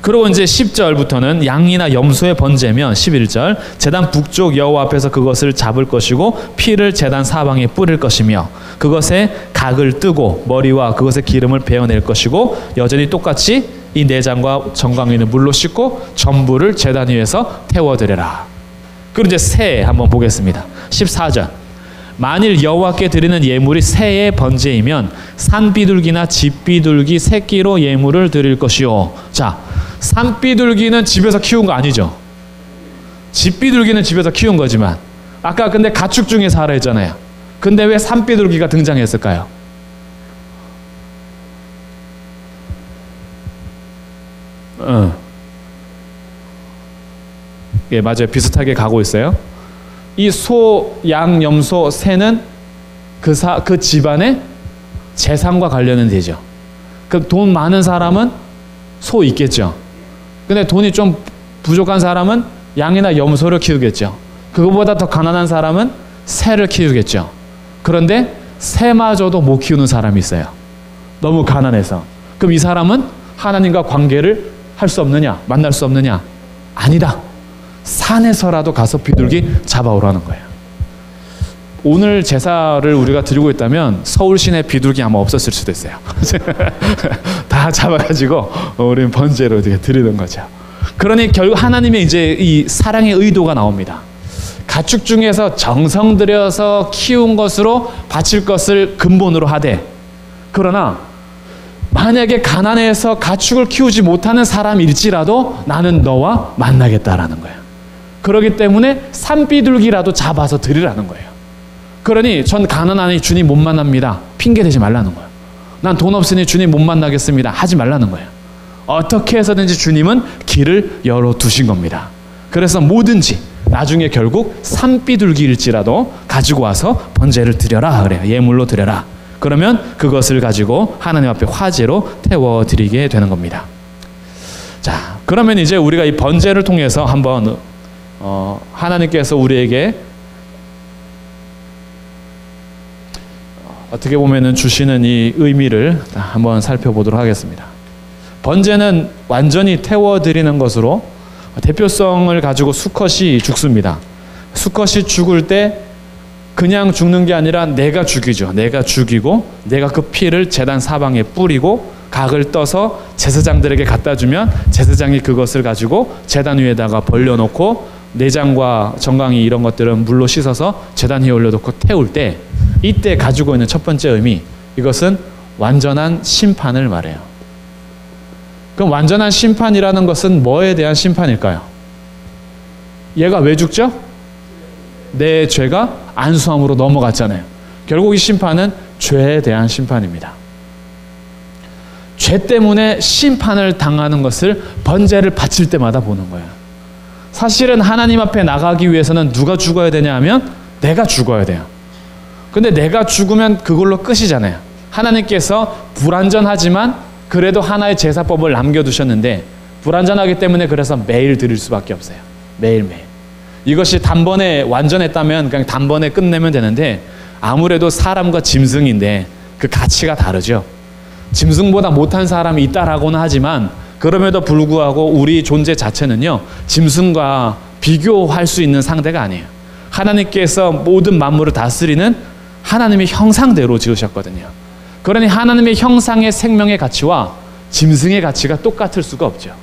그리고 이제 10절부터는 양이나 염소의 번제면 11절, 제단 북쪽 여호와 앞에서 그것을 잡을 것이고 피를 제단 사방에 뿌릴 것이며 그것에 각을 뜨고 머리와 그것의 기름을 베어낼 것이고 여전히 똑같이 이 내장과 정강이는 물로 씻고 전부를 제단 위에서 태워드려라. 그리고 이제 새 한번 보겠습니다. 14절, 만일 여호와께 드리는 예물이 새의 번제이면 산비둘기나 집비둘기 새끼로 예물을 드릴 것이요. 자, 산비둘기는 집에서 키운 거 아니죠. 집비둘기는 집에서 키운 거지만 아까 근데 가축 중에서 하라 했잖아요. 근데 왜 산비둘기가 등장했을까요? 예, 맞아요. 비슷하게 가고 있어요. 이 소, 양, 염소, 새는 그 집안의 재산과 관련은 되죠. 그 돈 많은 사람은 소 있겠죠. 근데 돈이 좀 부족한 사람은 양이나 염소를 키우겠죠. 그거보다 더 가난한 사람은 새를 키우겠죠. 그런데 새마저도 못 키우는 사람이 있어요. 너무 가난해서. 그럼 이 사람은 하나님과 관계를 할 수 없느냐? 만날 수 없느냐? 아니다. 산에서라도 가서 비둘기 잡아오라는 거예요. 오늘 제사를 우리가 드리고 있다면 서울 시내 비둘기 아마 없었을 수도 있어요. 다 잡아가지고 우리는 번제로 드리는 거죠. 그러니 결국 하나님의 이제 이 사랑의 의도가 나옵니다. 가축 중에서 정성 들여서 키운 것으로 바칠 것을 근본으로 하되, 그러나 만약에 가난해서 가축을 키우지 못하는 사람일지라도 나는 너와 만나겠다라는 거예요. 그렇기 때문에 산비둘기라도 잡아서 드리라는 거예요. 그러니 전 가난하니 주님 못 만납니다. 핑계 대지 말라는 거예요. 난 돈 없으니 주님 못 만나겠습니다. 하지 말라는 거예요. 어떻게 해서든지 주님은 길을 열어두신 겁니다. 그래서 뭐든지 나중에 결국 산비둘기일지라도 가지고 와서 번제를 드려라 그래요. 예물로 드려라. 그러면 그것을 가지고 하나님 앞에 화제로 태워드리게 되는 겁니다. 자, 그러면 이제 우리가 이 번제를 통해서 한번 하나님께서 우리에게 어떻게 보면은 주시는 이 의미를 한번 살펴보도록 하겠습니다. 번제는 완전히 태워드리는 것으로 대표성을 가지고 수컷이 죽습니다. 수컷이 죽을 때 그냥 죽는 게 아니라 내가 죽이죠. 내가 죽이고 내가 그 피를 제단 사방에 뿌리고 각을 떠서 제사장들에게 갖다 주면 제사장이 그것을 가지고 제단 위에다가 벌려놓고 내장과 정강이 이런 것들은 물로 씻어서 제단 위에 올려놓고 태울 때, 이때 가지고 있는 첫 번째 의미, 이것은 완전한 심판을 말해요. 그럼 완전한 심판이라는 것은 뭐에 대한 심판일까요? 얘가 왜 죽죠? 내 죄가 안수함으로 넘어갔잖아요. 결국 이 심판은 죄에 대한 심판입니다. 죄 때문에 심판을 당하는 것을 번제를 바칠 때마다 보는 거예요. 사실은 하나님 앞에 나가기 위해서는 누가 죽어야 되냐 하면 내가 죽어야 돼요. 근데 내가 죽으면 그걸로 끝이잖아요. 하나님께서 불완전하지만 그래도 하나의 제사법을 남겨두셨는데, 불완전하기 때문에 그래서 매일 드릴 수밖에 없어요. 매일매일. 이것이 단번에 완전했다면 그냥 단번에 끝내면 되는데, 아무래도 사람과 짐승인데 그 가치가 다르죠. 짐승보다 못한 사람이 있다라고는 하지만 그럼에도 불구하고 우리 존재 자체는요, 짐승과 비교할 수 있는 상대가 아니에요. 하나님께서 모든 만물을 다스리는 하나님의 형상대로 지으셨거든요. 그러니 하나님의 형상의 생명의 가치와 짐승의 가치가 똑같을 수가 없죠.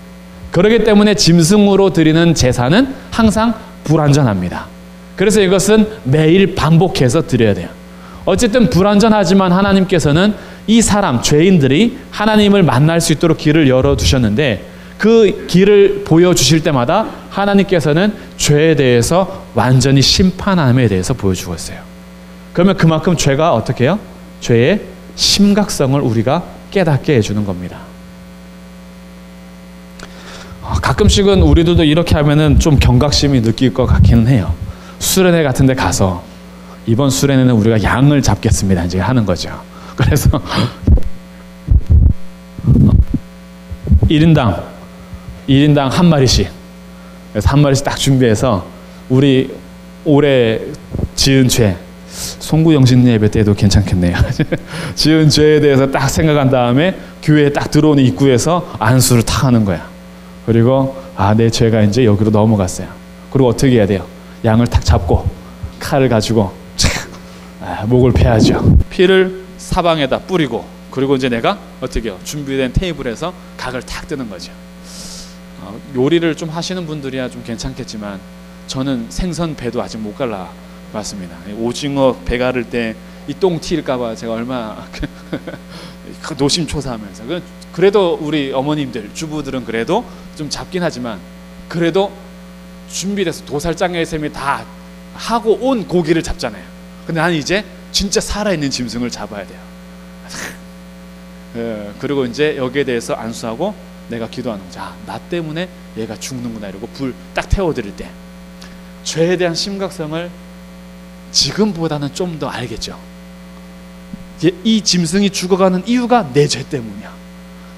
그렇기 때문에 짐승으로 드리는 제사는 항상 불완전합니다. 그래서 이것은 매일 반복해서 드려야 돼요. 어쨌든 불완전하지만 하나님께서는 이 사람, 죄인들이 하나님을 만날 수 있도록 길을 열어두셨는데, 그 길을 보여주실 때마다 하나님께서는 죄에 대해서 완전히 심판함에 대해서 보여주고 있어요. 그러면 그만큼 죄가 어떻게 해요? 죄의 심각성을 우리가 깨닫게 해주는 겁니다. 가끔씩은 우리들도 이렇게 하면은 좀 경각심이 느낄 것 같기는 해요. 수련회 같은 데 가서 이번 수련회는 우리가 양을 잡겠습니다 이제 하는 거죠. 그래서 1인당 한 마리씩, 그래서 한 마리씩 딱 준비해서 우리 올해 지은 죄, 송구영신 예배 때도 괜찮겠네요. 지은 죄에 대해서 딱 생각한 다음에 교회에 딱 들어오는 입구에서 안수를 탁 하는 거야. 그리고 내 죄가 이제 여기로 넘어갔어요. 그리고 어떻게 해야 돼요? 양을 탁 잡고 칼을 가지고 목을 베야죠. 피를 사방에다 뿌리고, 그리고 이제 내가 어떻게 해요? 준비된 테이블에서 각을 탁 뜨는 거죠. 요리를 좀 하시는 분들이야 좀 괜찮겠지만 저는 생선 배도 아직 못 갈라봤습니다. 오징어 배 가를 때 이 똥 튈까봐 제가 얼마나 노심초사하면서, 그래도 우리 어머님들, 주부들은 그래도 좀 잡긴 하지만 그래도 준비돼서 도살장의 셈이 다 하고 온 고기를 잡잖아요. 근데 나는 이제 진짜 살아있는 짐승을 잡아야 돼요. 그리고 이제 여기에 대해서 안수하고 내가 기도하는 거죠. 나 때문에 얘가 죽는구나 이러고 불 딱 태워드릴 때 죄에 대한 심각성을 지금보다는 좀 더 알겠죠. 이 짐승이 죽어가는 이유가 내 죄 때문이야.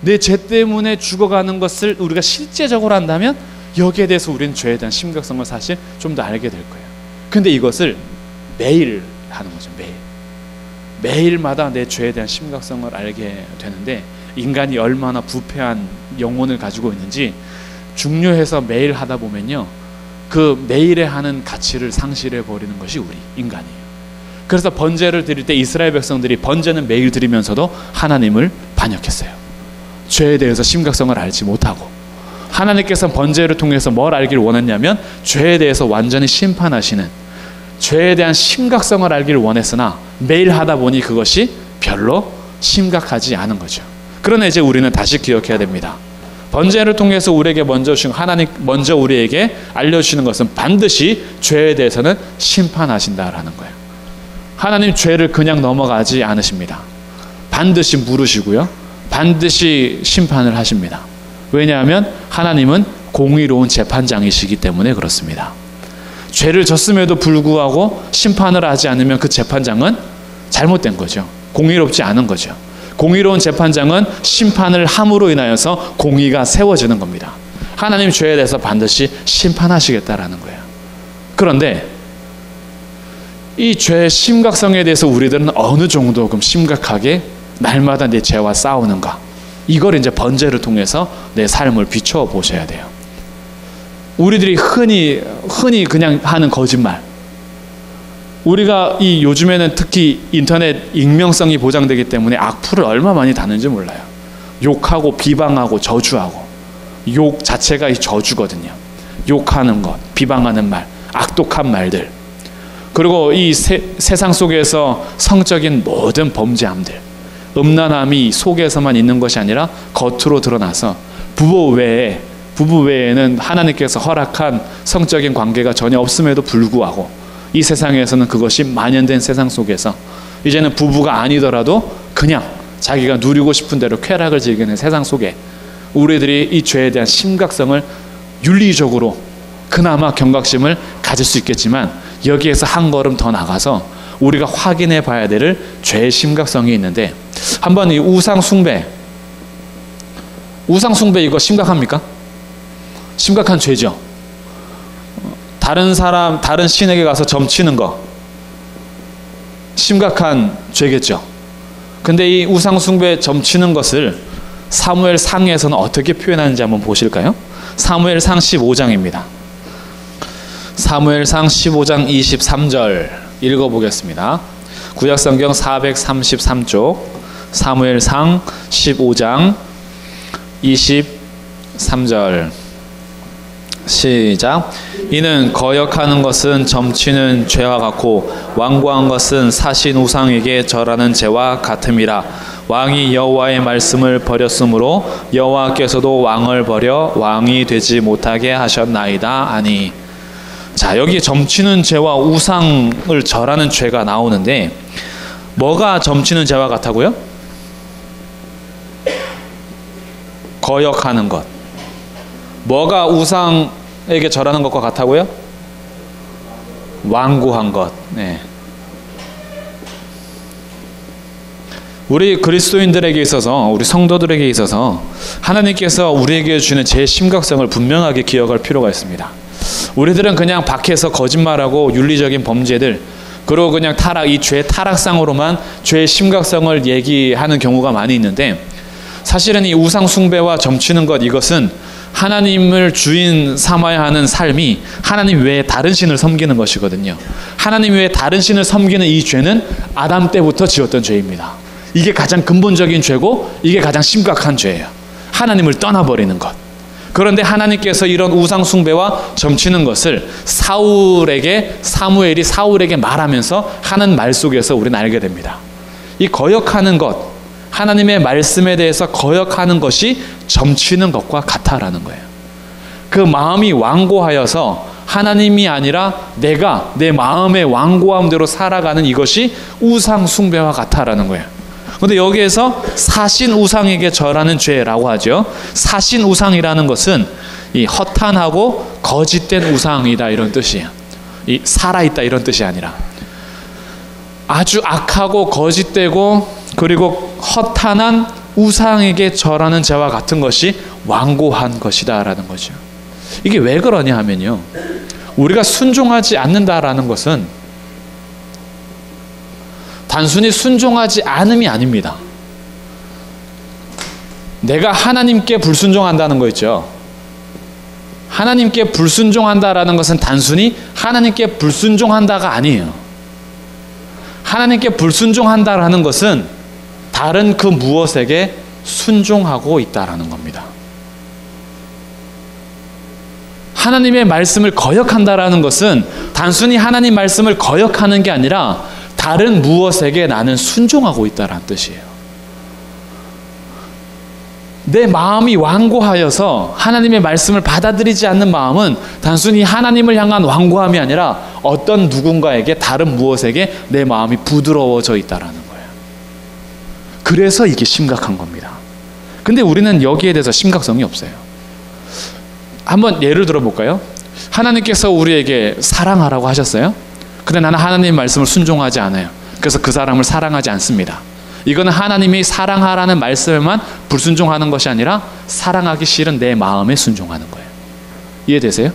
내 죄 때문에 죽어가는 것을 우리가 실제적으로 한다면 여기에 대해서 우리는 죄에 대한 심각성을 사실 좀 더 알게 될 거예요. 근데 이것을 매일 하는 거죠. 매일마다 내 죄에 대한 심각성을 알게 되는데, 인간이 얼마나 부패한 영혼을 가지고 있는지 중요해서 매일 하다 보면요, 그 매일에 하는 가치를 상실해 버리는 것이 우리 인간이에요. 그래서 번제를 드릴 때 이스라엘 백성들이 번제는 매일 드리면서도 하나님을 반역했어요. 죄에 대해서 심각성을 알지 못하고. 하나님께서 번제를 통해서 뭘 알기를 원했냐면 죄에 대해서 완전히 심판하시는, 죄에 대한 심각성을 알기를 원했으나 매일 하다 보니 그것이 별로 심각하지 않은 거죠. 그러나 이제 우리는 다시 기억해야 됩니다. 번제를 통해서 우리에게 먼저 주신 하나님, 먼저 우리에게 알려주시는 것은 반드시 죄에 대해서는 심판하신다라는 거예요. 하나님 죄를 그냥 넘어가지 않으십니다. 반드시 물으시고요, 반드시 심판을 하십니다. 왜냐하면 하나님은 공의로운 재판장이시기 때문에 그렇습니다. 죄를 졌음에도 불구하고 심판을 하지 않으면 그 재판장은 잘못된 거죠. 공의롭지 않은 거죠. 공의로운 재판장은 심판을 함으로 인하여서 공의가 세워지는 겁니다. 하나님 죄에 대해서 반드시 심판하시겠다라는 거예요. 그런데 이 죄의 심각성에 대해서 우리들은 어느 정도 심각하게 날마다 내 죄와 싸우는가, 이걸 이제 번제를 통해서 내 삶을 비춰 보셔야 돼요. 우리들이 흔히 그냥 하는 거짓말, 우리가 이 요즘에는 특히 인터넷 익명성이 보장되기 때문에 악플을 얼마 많이 다는지 몰라요. 욕하고 비방하고 저주하고, 욕 자체가 이 저주거든요. 욕하는 것, 비방하는 말, 악독한 말들, 그리고 이 세상 속에서 성적인 모든 범죄함들, 음란함이 속에서만 있는 것이 아니라 겉으로 드러나서 부부 외에는 하나님께서 허락한 성적인 관계가 전혀 없음에도 불구하고 이 세상에서는 그것이 만연된 세상 속에서 이제는 부부가 아니더라도 그냥 자기가 누리고 싶은 대로 쾌락을 즐기는 세상 속에 우리들이 이 죄에 대한 심각성을 윤리적으로 그나마 경각심을 가질 수 있겠지만, 여기에서 한 걸음 더 나가서 우리가 확인해 봐야 될 죄의 심각성이 있는데, 한번 이 우상 숭배 이거 심각합니까? 심각한 죄죠. 다른 신에게 가서 점치는 거 심각한 죄겠죠. 근데 이 우상 숭배 점치는 것을 사무엘상에서는 어떻게 표현하는지 한번 보실까요? 사무엘상 15장입니다. 사무엘상 15장 23절 읽어보겠습니다. 구약성경 433쪽 사무엘상 15장 23절 시작. 이는 거역하는 것은 점치는 죄와 같고 완고한 것은 사신 우상에게 절하는 죄와 같음이라. 왕이 여호와의 말씀을 버렸으므로 여호와께서도 왕을 버려 왕이 되지 못하게 하셨나이다 하니. 자, 여기 점치는 죄와 우상을 절하는 죄가 나오는데, 뭐가 점치는 죄와 같다고요? 거역하는 것. 뭐가 우상에게 절하는 것과 같다고요? 완고한 것. 네. 우리 그리스도인들에게 있어서, 우리 성도들에게 있어서 하나님께서 우리에게 주는 제 심각성을 분명하게 기억할 필요가 있습니다. 우리들은 그냥 밖에서 거짓말하고 윤리적인 범죄들, 그리고 그냥 이 죄의 타락상으로만 죄의 심각성을 얘기하는 경우가 많이 있는데, 사실은 이 우상 숭배와 점치는 것, 이것은 하나님을 주인 삼아야 하는 삶이 하나님 외에 다른 신을 섬기는 것이거든요. 하나님 외에 다른 신을 섬기는 이 죄는 아담 때부터 지었던 죄입니다. 이게 가장 근본적인 죄고 이게 가장 심각한 죄예요. 하나님을 떠나버리는 것. 그런데 하나님께서 이런 우상 숭배와 점치는 것을 사무엘이 사울에게 말하면서 하는 말 속에서 우리는 알게 됩니다. 이 거역하는 것, 하나님의 말씀에 대해서 거역하는 것이 점치는 것과 같다라는 거예요. 그 마음이 완고하여서 하나님이 아니라 내가 내 마음의 완고함대로 살아가는 이것이 우상 숭배와 같다라는 거예요. 그런데 여기에서 사신 우상에게 절하는 죄라고 하죠. 사신 우상이라는 것은 이 허탄하고 거짓된 우상이다, 이런 뜻이에요. 이 살아있다, 이런 뜻이 아니라 아주 악하고 거짓되고 그리고 허탄한 우상에게 절하는 죄와 같은 것이 완고한 것이다라는 거죠. 이게 왜 그러냐 하면요, 우리가 순종하지 않는다라는 것은 단순히 순종하지 않음이 아닙니다. 내가 하나님께 불순종한다는 거 있죠. 하나님께 불순종한다라는 것은 단순히 하나님께 불순종한다가 아니에요. 하나님께 불순종한다라는 것은 다른 그 무엇에게 순종하고 있다라는 겁니다. 하나님의 말씀을 거역한다라는 것은 단순히 하나님 말씀을 거역하는 게 아니라 다른 무엇에게 나는 순종하고 있다라는 뜻이에요. 내 마음이 완고하여서 하나님의 말씀을 받아들이지 않는 마음은 단순히 하나님을 향한 완고함이 아니라 어떤 누군가에게, 다른 무엇에게 내 마음이 부드러워져 있다라는 거예요. 그래서 이게 심각한 겁니다. 근데 우리는 여기에 대해서 심각성이 없어요. 한번 예를 들어볼까요? 하나님께서 우리에게 사랑하라고 하셨어요. 근데 나는 하나님의 말씀을 순종하지 않아요. 그래서 그 사람을 사랑하지 않습니다. 이거는 하나님이 사랑하라는 말씀에만 불순종하는 것이 아니라 사랑하기 싫은 내 마음에 순종하는 거예요. 이해되세요?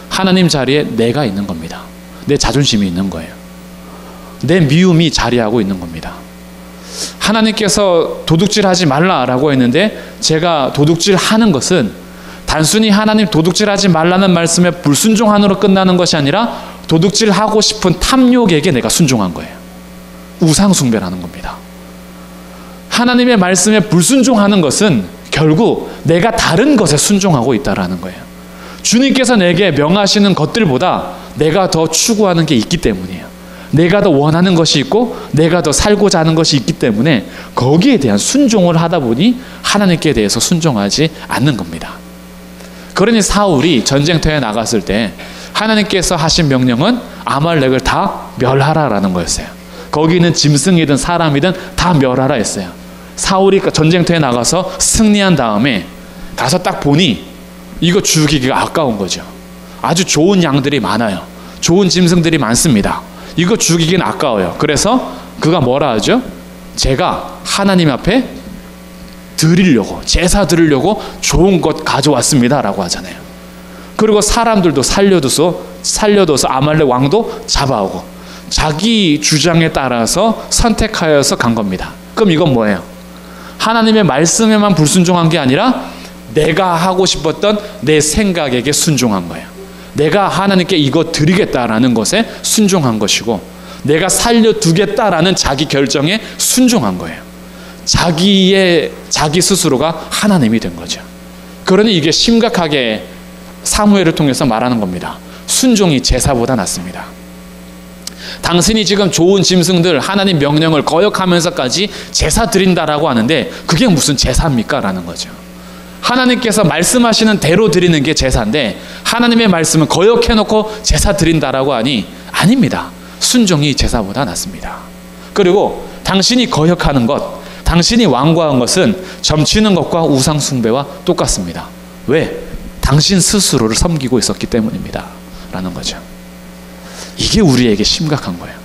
하나님 자리에 내가 있는 겁니다. 내 자존심이 있는 거예요. 내 미움이 자리하고 있는 겁니다. 하나님께서 도둑질하지 말라라고 했는데 제가 도둑질하는 것은 단순히 하나님 도둑질하지 말라는 말씀에 불순종함으로 끝나는 것이 아니라 도둑질하고 싶은 탐욕에게 내가 순종한 거예요. 우상숭배라는 겁니다. 하나님의 말씀에 불순종하는 것은 결국 내가 다른 것에 순종하고 있다라는 거예요. 주님께서 내게 명하시는 것들보다 내가 더 추구하는 게 있기 때문이에요. 내가 더 원하는 것이 있고 내가 더 살고자 하는 것이 있기 때문에 거기에 대한 순종을 하다 보니 하나님께 대해서 순종하지 않는 겁니다. 그러니 사울이 전쟁터에 나갔을 때 하나님께서 하신 명령은 아말렉을 다 멸하라라는 거였어요. 거기는 짐승이든 사람이든 다 멸하라 했어요. 사울이 전쟁터에 나가서 승리한 다음에 가서 딱 보니 이거 죽이기가 아까운 거죠. 아주 좋은 양들이 많아요. 좋은 짐승들이 많습니다. 이거 죽이기는 아까워요. 그래서 그가 뭐라 하죠? 제가 하나님 앞에 드리려고, 제사 드리려고 좋은 것 가져왔습니다 라고 하잖아요. 그리고 사람들도 살려둬서 아말렉 왕도 잡아오고 자기 주장에 따라서 선택하여서 간 겁니다. 그럼 이건 뭐예요? 하나님의 말씀에만 불순종한 게 아니라 내가 하고 싶었던 내 생각에게 순종한 거예요. 내가 하나님께 이거 드리겠다라는 것에 순종한 것이고 내가 살려두겠다라는 자기 결정에 순종한 거예요. 자기 스스로가 하나님이 된 거죠. 그러니 이게 심각하게 사무엘을 통해서 말하는 겁니다. 순종이 제사보다 낫습니다. 당신이 지금 좋은 짐승들 하나님 명령을 거역하면서까지 제사 드린다라고 하는데 그게 무슨 제사입니까? 라는 거죠. 하나님께서 말씀하시는 대로 드리는 게 제사인데 하나님의 말씀은 거역해놓고 제사 드린다라고 하니 아닙니다. 순종이 제사보다 낫습니다. 그리고 당신이 거역하는 것, 당신이 완고한 것은 점치는 것과 우상 숭배와 똑같습니다. 왜? 당신 스스로를 섬기고 있었기 때문입니다. 라는 거죠. 이게 우리에게 심각한 거예요.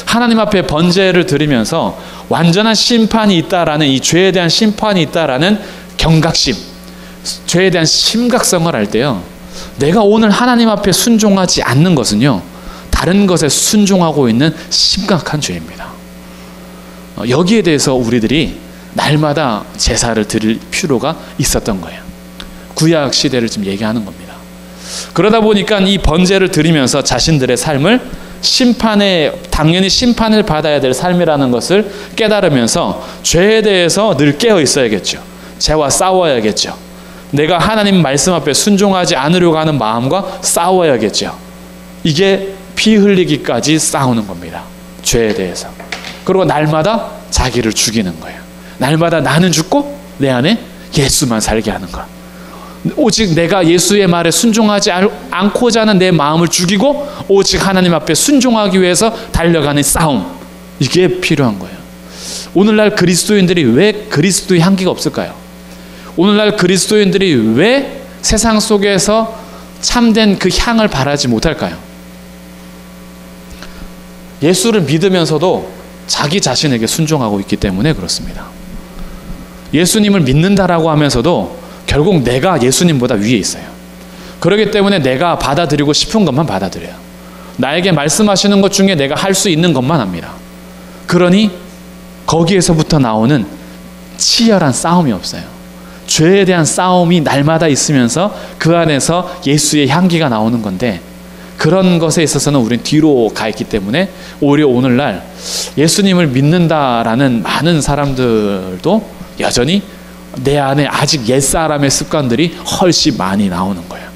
하나님 앞에 번제를 드리면서 완전한 심판이 있다라는 이 죄에 대한 심판이 있다라는 경각심, 죄에 대한 심각성을 알 때요. 내가 오늘 하나님 앞에 순종하지 않는 것은요. 다른 것에 순종하고 있는 심각한 죄입니다. 여기에 대해서 우리들이 날마다 제사를 드릴 필요가 있었던 거예요. 구약 시대를 지금 얘기하는 겁니다. 그러다 보니까 이 번제를 드리면서 자신들의 삶을 당연히 심판을 받아야 될 삶이라는 것을 깨달으면서 죄에 대해서 늘 깨어 있어야겠죠. 죄와 싸워야겠죠. 내가 하나님 말씀 앞에 순종하지 않으려고 하는 마음과 싸워야겠죠. 이게 피 흘리기까지 싸우는 겁니다. 죄에 대해서. 그리고 날마다 자기를 죽이는 거예요. 날마다 나는 죽고 내 안에 예수만 살게 하는 것. 오직 내가 예수의 말에 순종하지 않고자 하는 내 마음을 죽이고 오직 하나님 앞에 순종하기 위해서 달려가는 싸움. 이게 필요한 거예요. 오늘날 그리스도인들이 왜 그리스도의 향기가 없을까요? 오늘날 그리스도인들이 왜 세상 속에서 참된 그 향을 바라지 못할까요? 예수를 믿으면서도 자기 자신에게 순종하고 있기 때문에 그렇습니다. 예수님을 믿는다라고 하면서도 결국 내가 예수님보다 위에 있어요. 그렇기 때문에 내가 받아들이고 싶은 것만 받아들여요. 나에게 말씀하시는 것 중에 내가 할 수 있는 것만 합니다. 그러니 거기에서부터 나오는 치열한 싸움이 없어요. 죄에 대한 싸움이 날마다 있으면서 그 안에서 예수의 향기가 나오는 건데 그런 것에 있어서는 우린 뒤로 가 있기 때문에 오히려 오늘날 예수님을 믿는다라는 많은 사람들도 여전히 내 안에 아직 옛사람의 습관들이 훨씬 많이 나오는 거예요.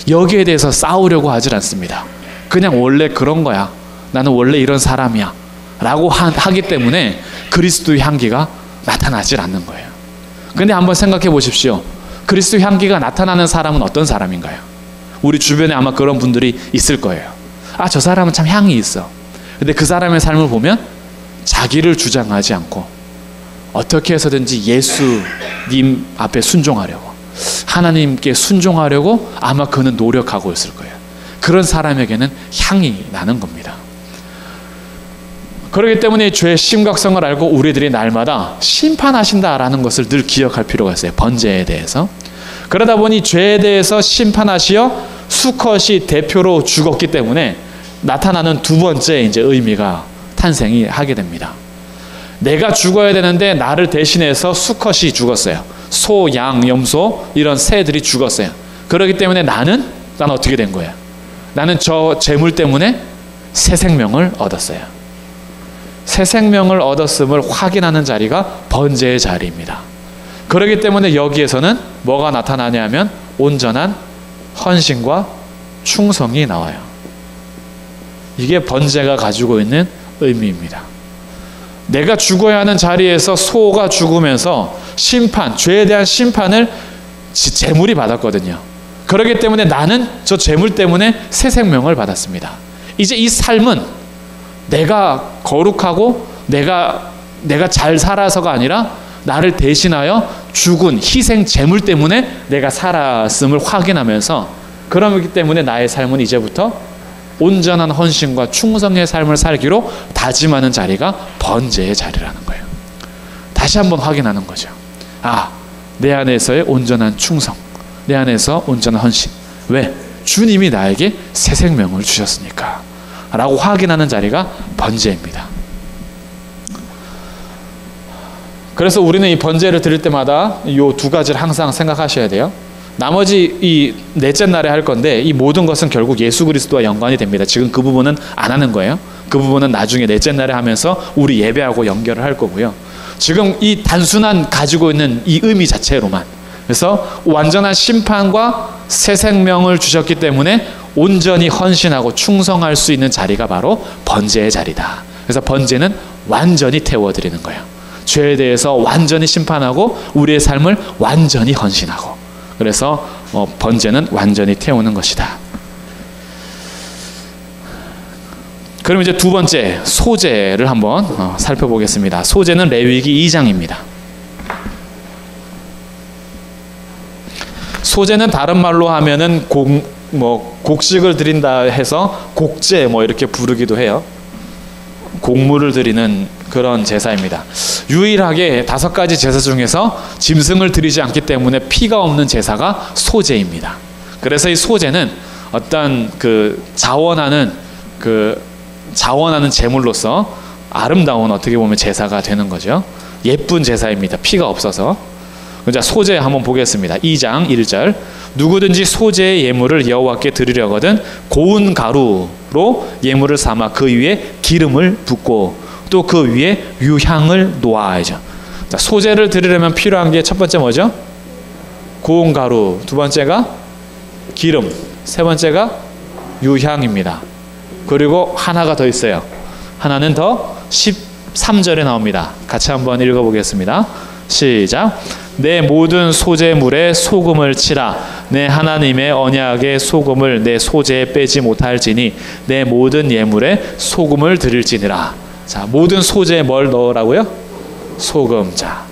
여기에 대해서 싸우려고 하질 않습니다. 그냥 원래 그런 거야. 나는 원래 이런 사람이야 라고 하기 때문에 그리스도의 향기가 나타나질 않는 거예요. 근데 한번 생각해 보십시오. 그리스도의 향기가 나타나는 사람은 어떤 사람인가요? 우리 주변에 아마 그런 분들이 있을 거예요. 아, 저 사람은 참 향이 있어. 근데 그 사람의 삶을 보면 자기를 주장하지 않고 어떻게 해서든지 예수님 앞에 순종하려고, 하나님께 순종하려고 아마 그는 노력하고 있을 거예요. 그런 사람에게는 향이 나는 겁니다. 그렇기 때문에 죄의 심각성을 알고 우리들이 날마다 심판하신다라는 것을 늘 기억할 필요가 있어요. 번제에 대해서. 그러다 보니 죄에 대해서 심판하시어 수컷이 대표로 죽었기 때문에 나타나는 두 번째 이제 의미가 탄생이 하게 됩니다. 내가 죽어야 되는데 나를 대신해서 수컷이 죽었어요. 소, 양, 염소 이런 새들이 죽었어요. 그렇기 때문에 나는 어떻게 된 거예요? 나는 저 재물 때문에 새 생명을 얻었어요. 새 생명을 얻었음을 확인하는 자리가 번제의 자리입니다. 그렇기 때문에 여기에서는 뭐가 나타나냐면 온전한 헌신과 충성이 나와요. 이게 번제가 가지고 있는 의미입니다. 내가 죽어야 하는 자리에서 소가 죽으면서 심판, 죄에 대한 심판을 재물이 받았거든요. 그렇기 때문에 나는 저 재물 때문에 새 생명을 받았습니다. 이제 이 삶은 내가 거룩하고 내가 잘 살아서가 아니라 나를 대신하여 죽은 희생 제물 때문에 내가 살았음을 확인하면서, 그렇기 때문에 나의 삶은 이제부터 온전한 헌신과 충성의 삶을 살기로 다짐하는 자리가 번제의 자리라는 거예요. 다시 한번 확인하는 거죠. 아, 내 안에서의 온전한 충성, 내 안에서 온전한 헌신. 왜? 주님이 나에게 새 생명을 주셨으니까 라고 확인하는 자리가 번제입니다. 그래서 우리는 이 번제를 드릴 때마다 이 두 가지를 항상 생각하셔야 돼요. 나머지 이 넷째 날에 할 건데 이 모든 것은 결국 예수 그리스도와 연관이 됩니다. 지금 그 부분은 안 하는 거예요. 그 부분은 나중에 넷째 날에 하면서 우리 예배하고 연결을 할 거고요. 지금 이 단순한 가지고 있는 이 의미 자체로만, 그래서 완전한 심판과 새 생명을 주셨기 때문에 온전히 헌신하고 충성할 수 있는 자리가 바로 번제의 자리다. 그래서 번제는 완전히 태워드리는 거예요. 죄에 대해서 완전히 심판하고 우리의 삶을 완전히 헌신하고, 그래서 번제는 완전히 태우는 것이다. 그럼 이제 두 번째 소제를 한번 살펴보겠습니다. 소제는 레위기 2장입니다. 소제는 다른 말로 하면은 곡식을 드린다 해서 곡제 이렇게 부르기도 해요. 곡물을 드리는 그런 제사입니다. 유일하게 5가지 제사 중에서 짐승을 드리지 않기 때문에 피가 없는 제사가 소제입니다. 그래서 이 소제는 어떤 자원하는 제물로서 아름다운 어떻게 보면 제사가 되는 거죠. 예쁜 제사입니다. 피가 없어서. 자, 소제 한번 보겠습니다. 2장 1절. 누구든지 소제의 예물을 여호와께 드리려거든 고운 가루로 예물을 삼아 그 위에 기름을 붓고 또 그 위에 유향을 놓아야죠. 자, 소제를 드리려면 필요한 게 첫 번째 뭐죠? 고운 가루. 두 번째가 기름. 세 번째가 유향입니다. 그리고 하나가 더 있어요. 하나는 더 13절에 나옵니다. 같이 한번 읽어보겠습니다. 시작. 내 모든 소제물에 소금을 치라. 내 하나님의 언약의 소금을 내 소제에 빼지 못할지니 내 모든 예물에 소금을 드릴지니라. 자, 모든 소제에 뭘 넣으라고요? 소금. 자,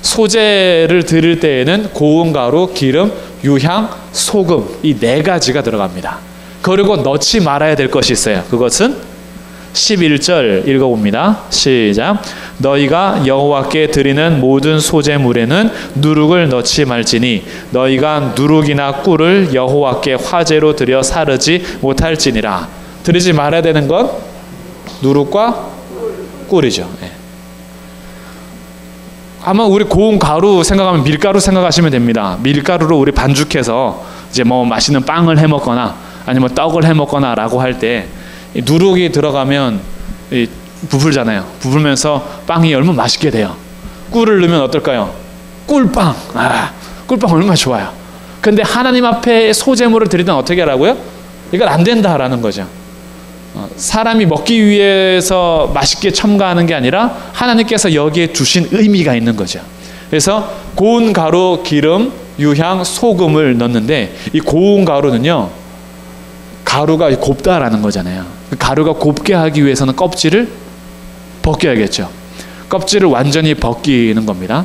소제를 드릴 때에는 고운 가루, 기름, 유향, 소금, 이 4가지가 들어갑니다. 그리고 넣지 말아야 될 것이 있어요. 그것은 11절 읽어봅니다. 시작. 너희가 여호와께 드리는 모든 소제물에는 누룩을 넣지 말지니 너희가 누룩이나 꿀을 여호와께 화제로 드려 사르지 못할지니라. 드리지 말아야 되는 건 누룩과 꿀이죠. 네. 아마 우리 고운 가루 생각하면 밀가루 생각하시면 됩니다. 밀가루로 우리 반죽해서 이제 맛있는 빵을 해 먹거나 아니면 떡을 해 먹거나 라고 할 때 누룩이 들어가면 부풀잖아요. 부풀면서 빵이 얼마나 맛있게 돼요. 꿀을 넣으면 어떨까요? 꿀빵. 꿀빵 얼마나 좋아요. 근데 하나님 앞에 소제물을 드리면 어떻게 하라고요? 이건 안 된다라는 거죠. 사람이 먹기 위해서 맛있게 첨가하는 게 아니라 하나님께서 여기에 두신 의미가 있는 거죠. 그래서 고운 가루, 기름, 유향, 소금을 넣는데 이 고운 가루는요, 가루가 곱다라는 거잖아요. 가루가 곱게 하기 위해서는 껍질을 벗겨야겠죠. 껍질을 완전히 벗기는 겁니다.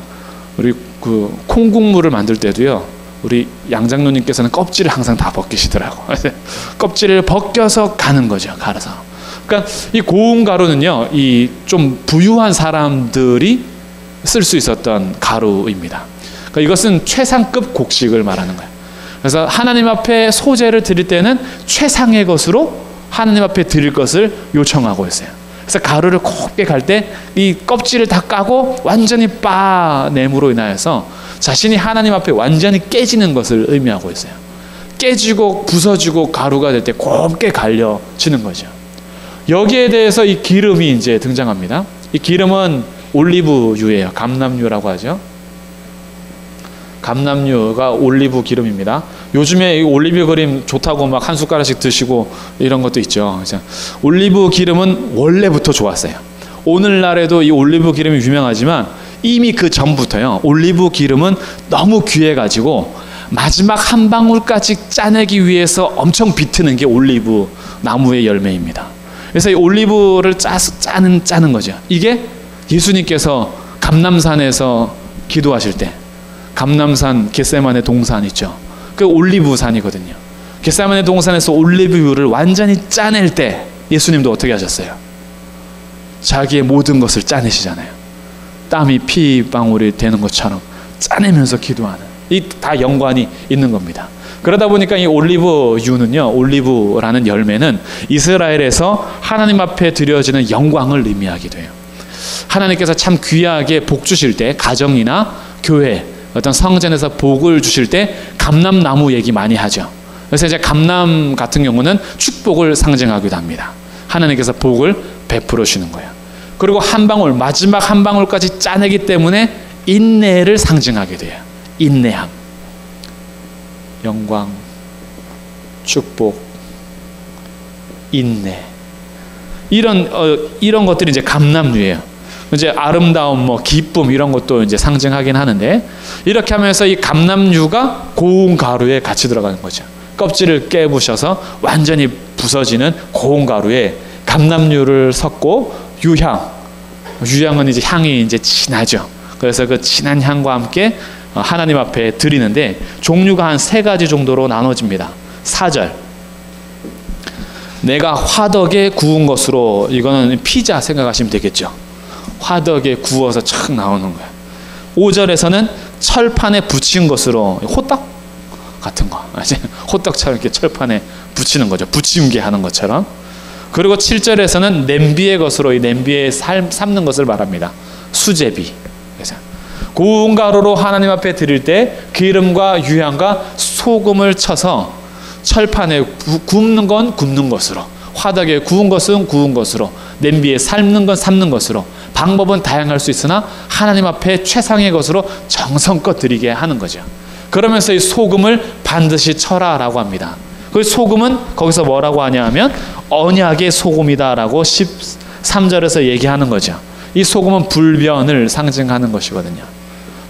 우리 그 콩국물을 만들 때도요, 우리 양장로님께서는 껍질을 항상 다 벗기시더라고. 껍질을 벗겨서 가는 거죠. 갈아서. 그러니까 이 고운 가루는요, 이 좀 부유한 사람들이 쓸 수 있었던 가루입니다. 그러니까 이것은 최상급 곡식을 말하는 거예요. 그래서 하나님 앞에 소제를 드릴 때는 최상의 것으로 하나님 앞에 드릴 것을 요청하고 있어요. 그래서 가루를 곱게 갈 때 이 껍질을 다 까고 완전히 빠냄으로 인하여서 자신이 하나님 앞에 완전히 깨지는 것을 의미하고 있어요. 깨지고 부서지고 가루가 될 때 곱게 갈려지는 거죠. 여기에 대해서 이 기름이 이제 등장합니다. 이 기름은 올리브유예요. 감람유라고 하죠. 감람유가 올리브 기름입니다. 요즘에 이 올리브 기름 좋다고 막 한 숟가락씩 드시고 이런 것도 있죠. 올리브 기름은 원래부터 좋았어요. 오늘날에도 이 올리브 기름이 유명하지만 이미 그 전부터요, 올리브 기름은 너무 귀해가지고 마지막 한 방울까지 짜내기 위해서 엄청 비트는 게 올리브 나무의 열매입니다. 그래서 이 올리브를 짜는 거죠. 이게 예수님께서 감람산에서 기도하실 때, 감람산 겟세마네 동산 있죠. 그 올리브산이거든요. 겟세마네 동산에서 올리브유를 완전히 짜낼 때 예수님도 어떻게 하셨어요? 자기의 모든 것을 짜내시잖아요. 땀이 피방울이 되는 것처럼 짜내면서 기도하는, 이 다 연관이 있는 겁니다. 그러다 보니까 이 올리브유는요, 올리브라는 열매는 이스라엘에서 하나님 앞에 드려지는 영광을 의미하기도 해요. 하나님께서 참 귀하게 복 주실 때, 가정이나 교회, 어떤 성전에서 복을 주실 때 감람나무 얘기 많이 하죠. 그래서 이제 감람 같은 경우는 축복을 상징하기도 합니다. 하나님께서 복을 베풀어 주시는 거예요. 그리고 한 방울, 마지막 한 방울까지 짜내기 때문에 인내를 상징하게 돼요. 인내함, 영광, 축복, 인내, 이런 것들이 이제 감람유예요. 이제 아름다움, 뭐 기쁨 이런 것도 이제 상징하긴 하는데, 이렇게 하면서 이 감람유가 고운 가루에 같이 들어가는 거죠. 껍질을 깨부셔서 완전히 부서지는 고운 가루에 감람유를 섞고 유향은 이제 향이 이제 진하죠. 그래서 그 진한 향과 함께 하나님 앞에 드리는데 종류가 한 3가지 정도로 나눠집니다. 4절, 내가 화덕에 구운 것으로, 이거는 피자 생각하시면 되겠죠. 화덕에 구워서 착 나오는 거예요. 5절에서는 철판에 붙인 것으로, 호떡 같은 거, 호떡처럼 이렇게 철판에 붙이는 거죠. 부침개 하는 것처럼. 그리고 7절에서는 냄비의 것으로, 이 냄비에 삶는 것을 말합니다. 수제비. 그래서 고운 가루로 하나님 앞에 드릴 때 기름과 유향과 소금을 쳐서 철판에 굽는 건 굽는 것으로, 화덕에 구운 것은 구운 것으로, 냄비에 삶는 건 삶는 것으로, 방법은 다양할 수 있으나 하나님 앞에 최상의 것으로 정성껏 드리게 하는 거죠. 그러면서 이 소금을 반드시 쳐라라고 합니다. 그 소금은 거기서 뭐라고 하냐 하면 언약의 소금이다라고 13절에서 얘기하는 거죠. 이 소금은 불변을 상징하는 것이거든요.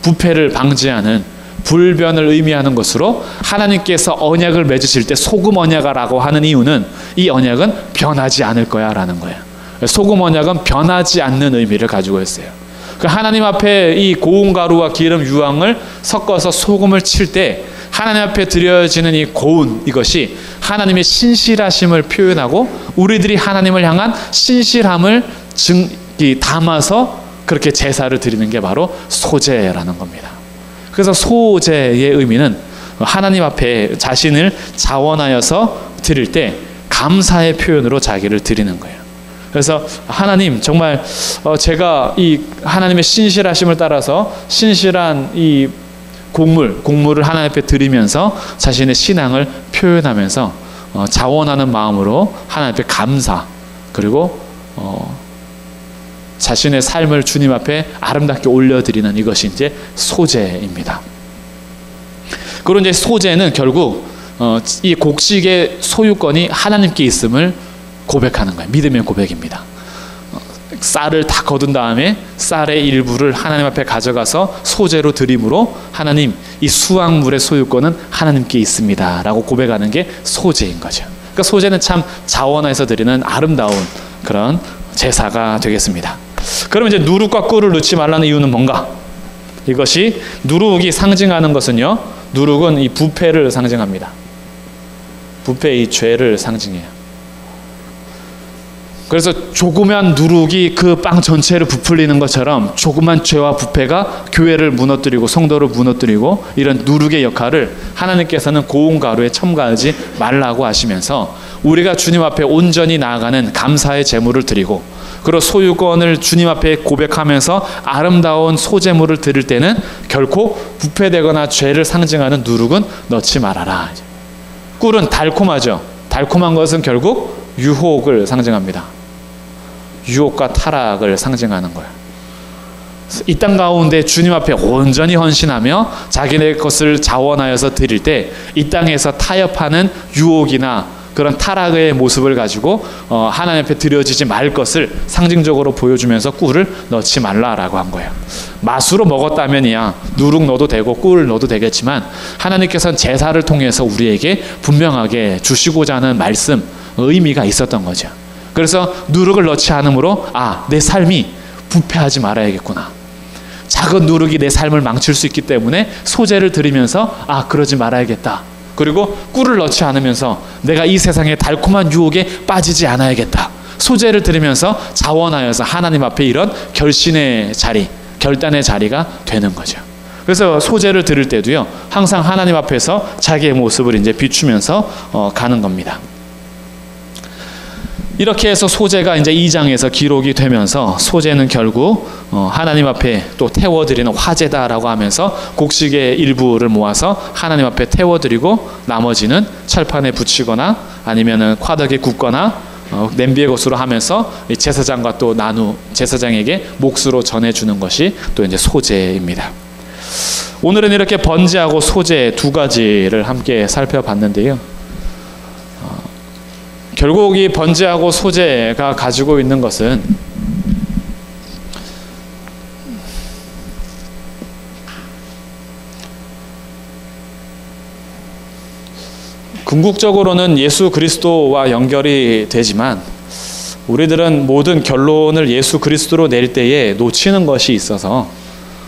부패를 방지하는, 불변을 의미하는 것으로 하나님께서 언약을 맺으실 때 소금 언약이라고 하는 이유는 이 언약은 변하지 않을 거야 라는 거예요. 소금 언약은 변하지 않는 의미를 가지고 있어요. 그 하나님 앞에 이 고운 가루와 기름, 유황을 섞어서 소금을 칠 때 하나님 앞에 드려지는 이 고운, 이것이 하나님의 신실하심을 표현하고 우리들이 하나님을 향한 신실함을 담아서 그렇게 제사를 드리는 게 바로 소제라는 겁니다. 그래서 소제의 의미는 하나님 앞에 자신을 자원하여서 드릴 때 감사의 표현으로 자기를 드리는 거예요. 그래서 하나님, 정말 제가 이 하나님의 신실하심을 따라서 신실한 이 곡물을 하나님 앞에 드리면서 자신의 신앙을 표현하면서 자원하는 마음으로 하나님 앞에 감사, 그리고 자신의 삶을 주님 앞에 아름답게 올려드리는, 이것이 이제 소제입니다. 그리고 이제 소제는 결국 이 곡식의 소유권이 하나님께 있음을 고백하는 거예요. 믿음의 고백입니다. 쌀을 다 거둔 다음에 쌀의 일부를 하나님 앞에 가져가서 소제로 드림으로 하나님, 이 수확물의 소유권은 하나님께 있습니다 라고 고백하는 게 소제인 거죠. 그러니까 소제는 참 자원에서 드리는 아름다운 그런 제사가 되겠습니다. 그럼 이제 누룩과 꿀을 넣지 말라는 이유는 뭔가? 이것이 누룩이 상징하는 것은요, 누룩은 이 부패를 상징합니다. 부패의 죄를 상징해요. 그래서 조그만 누룩이 그 빵 전체를 부풀리는 것처럼 조그만 죄와 부패가 교회를 무너뜨리고 성도를 무너뜨리고, 이런 누룩의 역할을 하나님께서는 고운 가루에 첨가하지 말라고 하시면서 우리가 주님 앞에 온전히 나아가는 감사의 제물을 드리고, 그리고 소유권을 주님 앞에 고백하면서 아름다운 소제물을 드릴 때는 결코 부패되거나 죄를 상징하는 누룩은 넣지 말아라. 꿀은 달콤하죠. 달콤한 것은 결국 유혹을 상징합니다. 유혹과 타락을 상징하는 거예요. 이 땅 가운데 주님 앞에 온전히 헌신하며 자기네 것을 자원하여서 드릴 때 이 땅에서 타협하는 유혹이나 그런 타락의 모습을 가지고 하나님 앞에 드려지지 말 것을 상징적으로 보여주면서 꿀을 넣지 말라라고 한 거예요. 맛으로 먹었다면이야 누룩 넣어도 되고 꿀 넣어도 되겠지만, 하나님께서는 제사를 통해서 우리에게 분명하게 주시고자 하는 말씀, 의미가 있었던 거죠. 그래서 누룩을 넣지 않으므로 내 삶이 부패하지 말아야겠구나. 작은 누룩이 내 삶을 망칠 수 있기 때문에 소제를 드리면서 그러지 말아야겠다. 그리고 꿀을 넣지 않으면서 내가 이 세상의 달콤한 유혹에 빠지지 않아야겠다. 소제를 드리면서 자원하여서 하나님 앞에 이런 결신의 자리, 결단의 자리가 되는 거죠. 그래서 소제를 드릴 때도요, 항상 하나님 앞에서 자기의 모습을 이제 비추면서 가는 겁니다. 이렇게 해서 소제가 이제 2장에서 기록이 되면서, 소제는 결국 하나님 앞에 또 태워드리는 화제다라고 하면서 곡식의 일부를 모아서 하나님 앞에 태워드리고, 나머지는 철판에 붙이거나 아니면은 화덕에 굽거나 냄비의 것으로 하면서 제사장과 또 제사장에게 몫으로 전해주는 것이 또 이제 소제입니다. 오늘은 이렇게 번제하고 소제 두 가지를 함께 살펴봤는데요. 결국 이 번제하고 소제가 가지고 있는 것은 궁극적으로는 예수 그리스도와 연결이 되지만, 우리들은 모든 결론을 예수 그리스도로 낼 때에 놓치는 것이 있어서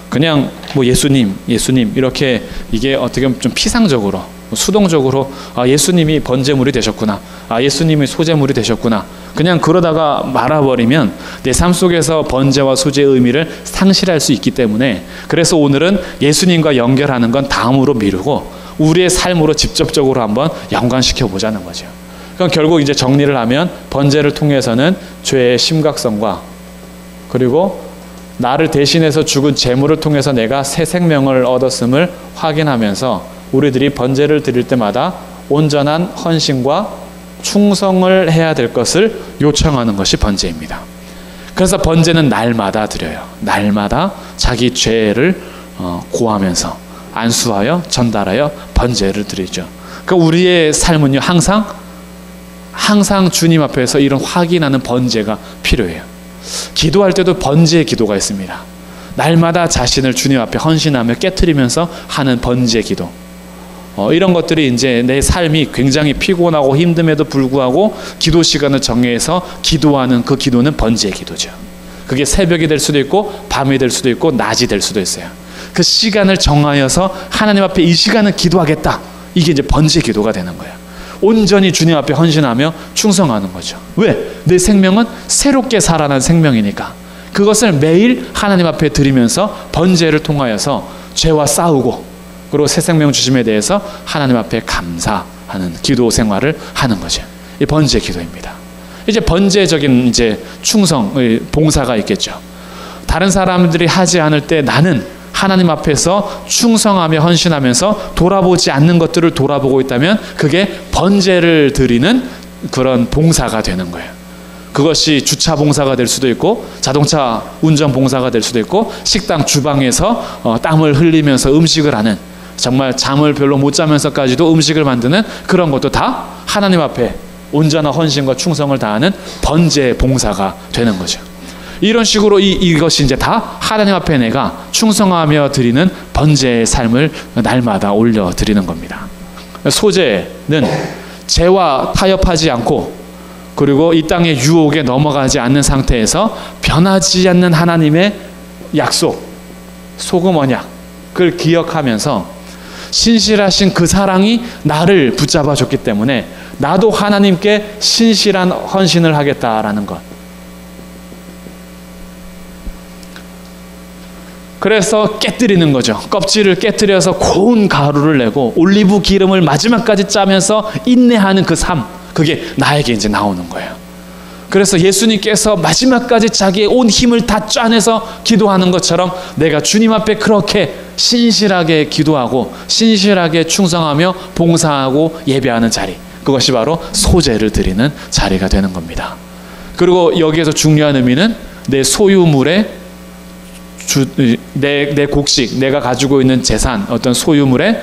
그냥 예수님 이렇게, 이게 어떻게 보면 좀 피상적으로 수동적으로 예수님이 번제물이 되셨구나, 예수님이 소제물이 되셨구나, 그냥 그러다가 말아버리면 내 삶 속에서 번제와 소제의 의미를 상실할 수 있기 때문에, 그래서 오늘은 예수님과 연결하는 건 다음으로 미루고 우리의 삶으로 직접적으로 한번 연관시켜 보자는 거죠. 그럼 결국 이제 정리를 하면, 번제를 통해서는 죄의 심각성과, 그리고 나를 대신해서 죽은 제물을 통해서 내가 새 생명을 얻었음을 확인하면서 우리들이 번제를 드릴 때마다 온전한 헌신과 충성을 해야 될 것을 요청하는 것이 번제입니다. 그래서 번제는 날마다 드려요. 날마다 자기 죄를 고하면서 안수하여 전달하여 번제를 드리죠. 그러니까 우리의 삶은요, 항상 주님 앞에서 이런 확인하는 번제가 필요해요. 기도할 때도 번제의 기도가 있습니다. 날마다 자신을 주님 앞에 헌신하며 깨트리면서 하는 번제 기도. 이런 것들이 이제 내 삶이 굉장히 피곤하고 힘듦에도 불구하고 기도 시간을 정해서 기도하는 그 기도는 번제의 기도죠. 그게 새벽이 될 수도 있고 밤이 될 수도 있고 낮이 될 수도 있어요. 그 시간을 정하여서 하나님 앞에 이 시간은 기도하겠다. 이게 이제 번제 기도가 되는 거예요. 온전히 주님 앞에 헌신하며 충성하는 거죠. 왜? 내 생명은 새롭게 살아난 생명이니까. 그것을 매일 하나님 앞에 드리면서 번제를 통하여서 죄와 싸우고, 그리고 새 생명 주심에 대해서 하나님 앞에 감사하는 기도 생활을 하는 거죠. 이 번제 기도입니다. 이제 번제적인 이제 충성의 봉사가 있겠죠. 다른 사람들이 하지 않을 때 나는 하나님 앞에서 충성하며 헌신하면서 돌아보지 않는 것들을 돌아보고 있다면 그게 번제를 드리는 그런 봉사가 되는 거예요. 그것이 주차 봉사가 될 수도 있고 자동차 운전 봉사가 될 수도 있고 식당 주방에서 땀을 흘리면서 음식을 하는 정말 잠을 별로 못 자면서까지도 음식을 만드는 그런 것도 다 하나님 앞에 온전한 헌신과 충성을 다하는 번제 봉사가 되는 거죠. 이런 식으로 이것이 이제 다 하나님 앞에 내가 충성하며 드리는 번제의 삶을 날마다 올려 드리는 겁니다. 소제는 죄와 타협하지 않고 그리고 이 땅의 유혹에 넘어가지 않는 상태에서 변하지 않는 하나님의 약속, 소금 언약을 기억하면서 신실하신 그 사랑이 나를 붙잡아 줬기 때문에 나도 하나님께 신실한 헌신을 하겠다라는 것. 그래서 깨뜨리는 거죠. 껍질을 깨뜨려서 고운 가루를 내고 올리브 기름을 마지막까지 짜면서 인내하는 그 삶, 그게 나에게 이제 나오는 거예요. 그래서 예수님께서 마지막까지 자기의 온 힘을 다 짜내서 기도하는 것처럼 내가 주님 앞에 그렇게 신실하게 기도하고 신실하게 충성하며 봉사하고 예배하는 자리, 그것이 바로 소제를 드리는 자리가 되는 겁니다. 그리고 여기에서 중요한 의미는 내 소유물의 내 곡식, 내가 가지고 있는 재산, 어떤 소유물의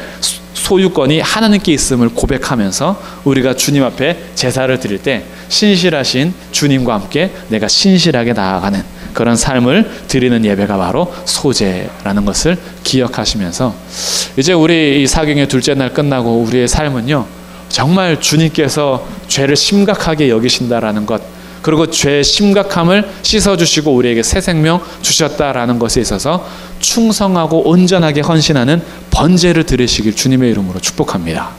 소유권이 하나님께 있음을 고백하면서 우리가 주님 앞에 제사를 드릴 때 신실하신 주님과 함께 내가 신실하게 나아가는 그런 삶을 드리는 예배가 바로 소제라는 것을 기억하시면서 이제 우리 이 사경의 둘째 날 끝나고 우리의 삶은요, 정말 주님께서 죄를 심각하게 여기신다라는 것, 그리고 죄의 심각함을 씻어주시고 우리에게 새 생명 주셨다라는 것에 있어서 충성하고 온전하게 헌신하는 번제를 드리시길 주님의 이름으로 축복합니다.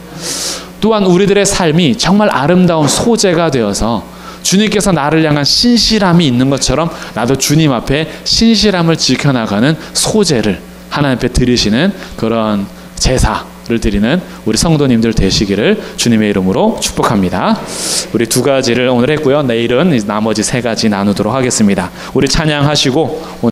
또한 우리들의 삶이 정말 아름다운 소제가 되어서 주님께서 나를 향한 신실함이 있는 것처럼 나도 주님 앞에 신실함을 지켜나가는 소제를 하나님 앞에 드리시는 그런 제사를 드리는 우리 성도님들 되시기를 주님의 이름으로 축복합니다. 우리 두 가지를 오늘 했고요. 내일은 나머지 세 가지 나누도록 하겠습니다. 우리 찬양하시고